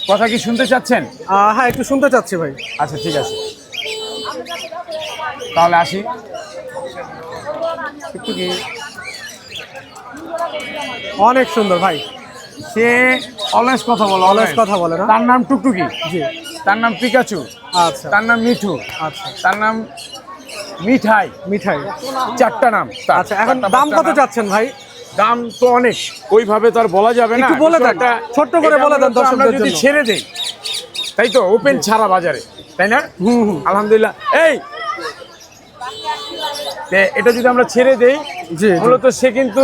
কথা কি শুনতে চাচ্ছেন? হ্যাঁ একটু শুনতে চাচ্ছি ভাই। আচ্ছা ঠিক আছে, তাহলে আসি। টুকটুকি অনেক সুন্দর ভাই, সে অলওয়েজ কথা বলে, অলওয়েজ কথা বলে না? তার নাম টুকটুকি। জি। তার নাম পিকাচু। আচ্ছা তার নাম মিঠু। আচ্ছা। তার নাম মিঠাই। মিঠাই। 4টা নাম তার। আচ্ছা এখন 4টা দাম কত বাচ্চা নাম। চাচ্ছেন ভাই? দাম তো অনেক, ওইভাবে তো আর বলা যাবে না। একটু বলে দেন, বিষয়টা- ছোট্ট করে এটা বলে দেন মূলত আমরা দর্শকদের যদি জন্য। ছেড়ে দেই, তাই তো ওপেন ছাড়া বাজারে, তাই না? আলহামদুলিল্লাহ। এই এটা যদি আমরা ছেড়ে দেই, জি। মূলত সে কিন্তু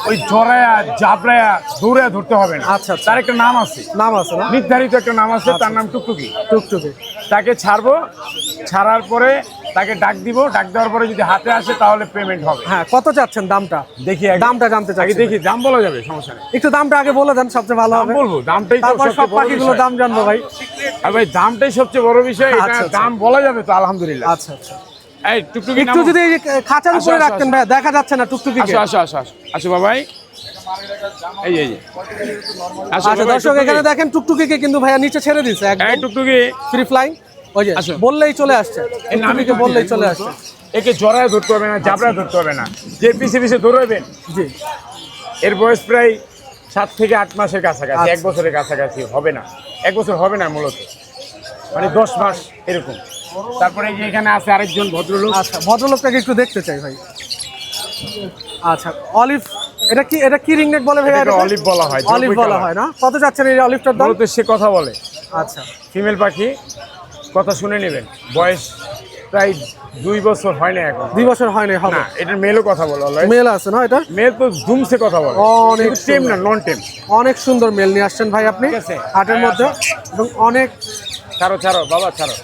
ওই জড়ায়া জাবড়ায়া দৌড়ায়া ধরতে হবে না। আচ্ছা, আচ্ছা। তার একটা নাম আছে, নাম আছে না? নির্ধারিত একটা নাম আছে, তার নাম টুকটুকি। টুকটুকি। তাকে ছাড়বো, ছাড়ার পরে তাকে ডাক দিব, ডাক দেওয়ার পরে যদি হাতে আসে তাহলে পেমেন্ট হবে। হ্যাঁ কত চাচ্ছেন দামটা? দেখি দামটা জানতে চাই। আগে দেখি, দাম বলা যাবে, সমস্যা নেই। একটু দামটা আগে বলে দেন, সবচেয়ে ভালো দাম হবে। বলবো, দামটাই তো তারপর সবচেয়ে সব বড় পাখিগুলো বিষয়। দাম জানবো ভাই। আর ভাই দামটাই সবচেয়ে বড় বিষয়। এটা আচ্ছা, আচ্ছা। দাম বলা যাবে তো আলহামদুলিল্লাহ। আচ্ছা আচ্ছা। এই টুকটুকি একটু যদি এই খাঁচার আসো, উপরে আসো, রাখতেন আসো। ভাই, দেখা যাচ্ছে না টুকটুকি। আসো আসো আসো আসো আসো বাবাই, এই এই আসো আচ্ছা বাবাই, দর্শক টুকটুকি। এখানে দেখেন টুকটুকিকে কিন্তু ভাইয়া নিচে ছেড়ে দিয়েছে এই একদম টুকটুকি ফ্রি ফ্লাইং। ওই যে আসো। বললেই চলে আসছে, এর নামই টুকটুকিকে বললেই চলে আসছে। একে জড়ায় ধরতে হবে না, জাবড়ায় ধরতে হবে না, যে পিছে পিছে দৌড়াবেন। জি। এর বয়স প্রায় 7 থেকে 8 মাসের কাছাকাছি, আচ্ছা। 1 বছরের কাছাকাছি হবে না, 1 বছর হবে না মূলত, মানে 10 মাস এরকম। তারপরে এই যে এখানে আছে আরেকজন ভদ্রলোক। আচ্ছা ভদ্রলোকটাকে একটু দেখতে চাই ভাই। আচ্ছা অলিভ, এটা কি রিংনেক বলে ভাই? এটাকে অলিভ বলা হয়, অলিভ জলপাই বলা কালার। হয় না? কত যাচ্ছেন এই অলিভটার দাম? মূলত সে কথা বলে, আচ্ছা ফিমেল পাখি, কথা শুনে নেবেন। বয়স প্রায় 2 বছর হয় না এখন। 2 বছর হয় নাই হবে। না, এটা মেলও কথা বলে অলওয়েজ। মেল আছে না এটা? মেল তো জুমসে কথা বলে। অনেক টেম সুন্দর। না, নন টেম। অনেক সুন্দর মেল নিয়ে আসছেন ভাই আপনি ঠিক আছে। হাটের মধ্যে এবং অনেক ছাড়ো ছাড়ো বাবা ছাড়ো।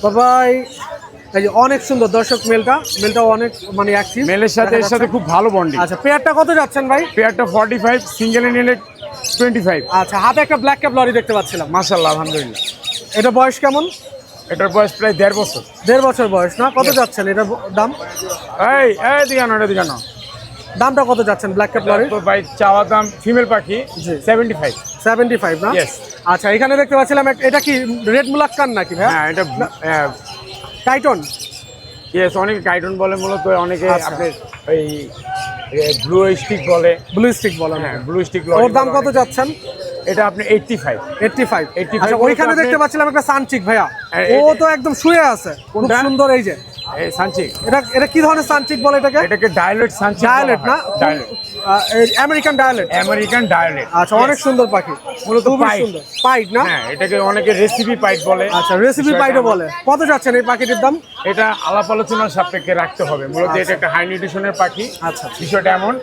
বাবাই এই যে অনেক সুন্দর দর্শক মেলটা অনেক মানে অ্যাক্টিভ। মেলের সাথে এর সাথে খুব ভালো বন্ডিং। আচ্ছা পেয়ারটা কত যাচ্ছেন ভাই? পেয়ারটা 45, সিঙ্গেলে নিলে 25। আচ্ছা হাতে একটা ব্ল্যাক ক্যাপ লরি দেখতে পাচ্ছিলাম। মাশাআল্লাহ, আলহামদুলিল্লাহ। এটা বয়স কেমন? এটার বয়স প্রায় 1.5 বছর। 1.5 বছর বয়স না? কত যাচ্ছেন এটার দাম? এই দিগানো এটা দিগানো। দামটা কত যাচ্ছেন ব্ল্যাক ক্যাপ লরি? তো ভাই চাওয়া দাম ফিমেল পাখি জি। 75 না? Yes. আচ্ছা এখানে দেখতে পাচ্ছিলাম এটা কি রেড মুলাক্কান নাকি ভাই? হ্যাঁ এটা টাইটন। ইয়েস, অনেকে কাইটন বলে, মূলত অনেকে আচ্ছা। আপনার ওই ব্লু স্টিক বলে। ব্লু স্টিক বলা হ্যাঁ, হয়। Blue stick. ওর দাম কত যাচ্ছেন? এটা আপনি 85। 85। 85 আচ্ছা ওইখানে বলতে দেখতে আপনি- পাচ্ছিলাম একটা সানচিক ভাইয়া। হ্যাঁ, ও তো একদম শুয়ে আছে। খুব কোনটা? সুন্দর এই যে। এই সানচিক, এটা কি ধরনের সানচিক বলে এটাকে? এটাকে ডায়ালেট সানচিক। ডায়ালেট না? ডায়ালেট, আমেরিকান ডায়ালেট। আমেরিকান ডায়ালেট। আচ্ছা অনেক সুন্দর পাখি। মূলত খুবই পাইট। সুন্দর। পাইট না? হ্যাঁ, এটাকে অনেকে রেসিপি পাইট বলে। আচ্ছা রেসিপি পাইটও বলে। কত যাচ্ছেন এই পাখিটির দাম? এটা আলাপ আলোচনার সাপেক্ষে রাখতে হবে। মূলত এটা একটা হাই নিউট্রিশনের পাখি। আচ্ছা। বিষয়টা এমন,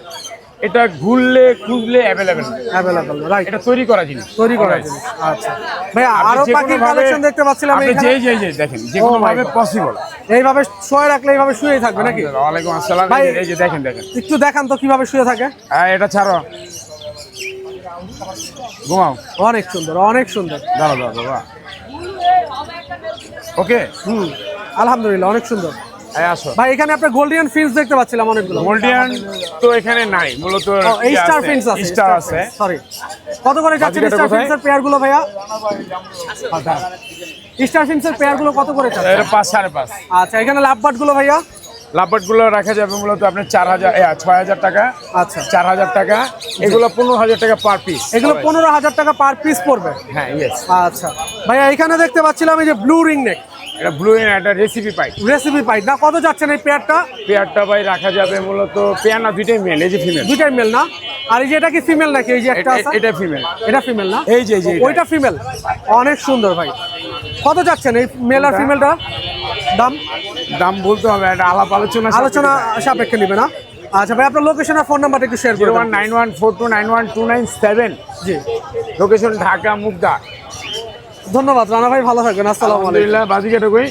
এটা ঘুরলে খুঁজলে অ্যাভেলেবেল। Available right. এটা তৈরি করা জিনিস। তৈরি করা Alright. জিনিস। আচ্ছা ভাইয়া আপনি আরো যে পাখির কোনোভাবে- কালেকশন দেখতে পাচ্ছিলাম আপনি এখানে। যে দেখেন যে কোনো Oh my ভাবে God. পসিবল। এইভাবে শুয়ে রাখলে এইভাবে শুয়েই থাকবে নাকি? ওয়ালাইকুম আসসালাম। ভাই- এই যে দেখেন একটু দেখান তো কিভাবে শুয়ে থাকে। এটা ছাড়ো, ঘুমাও। অনেক সুন্দর অনেক সুন্দর। দাঁড়াও দাঁড়াও বাবা। ওকে, আলহামদুলিল্লাহ অনেক সুন্দর। আসো। ভাই এখানে আপনার গোল্ডিয়ান ফিন্স দেখতে পাচ্ছিলাম অনেকগুলো। গোল্ডিয়ান তো এখানে নাই, মূলত স্টার ফিন্স আছে। স্টার আছে। সরি কত করে যাচ্ছে বাজিকাটা স্টার কোথায়? ফিন্সের পেয়ার গুলো ভাইয়া? স্টার ফিন্সের পেয়ার গুলো কত করে যাচ্ছে? এটা 5, 5.5। আচ্ছা এখানে লাভবার্ড গুলো ভাইয়া? লাভবার্ড গুলো রাখা যাবে মূলত আপনার 6,000 টাকা। আচ্ছা 4,000 টাকা। এগুলো 15,000 টাকা পার পিস। এগুলো 15,000 টাকা পার পিস পড়বে। হ্যাঁ, ইয়েস। আচ্ছা ভাইয়া এখানে দেখতে পাচ্ছিলাম এই যে ব্লু রিং নেক এটা ব্লু এর একটা রেসিপি পাই। রেসিপি পাইট না? কত যাচ্ছেন এই পেয়ারটা? পেয়ারটা ভাই রাখা যাবে মূলত, পেয়ার না, দুইটাই মেল। এই যে ফিমেল, দুইটাই মেল না? আর এই যে এটা কি ফিমেল নাকি? এই যে একটা আছে এটা ফিমেল। এটা ফিমেল না? এই যে ওইটা ফিমেল। অনেক সুন্দর ভাই। কত যাচ্ছেন এই মেল আর ফিমেলটা দাম? দাম বলতে হবে, এটা আলাপ আলোচনা আলোচনা সাপেক্ষে নিবে না? আচ্ছা ভাই আপনার লোকেশন আর ফোন নাম্বারটা একটু শেয়ার করুন। 019142912997। জি লোকেশন ঢাকা মুগদা। ধন্যবাদ রানা ভাই, ভালো থাকবেন। আসসালামু আলাইকুম। আলহামদুলিল্লাহ। বাজিকাটা কই?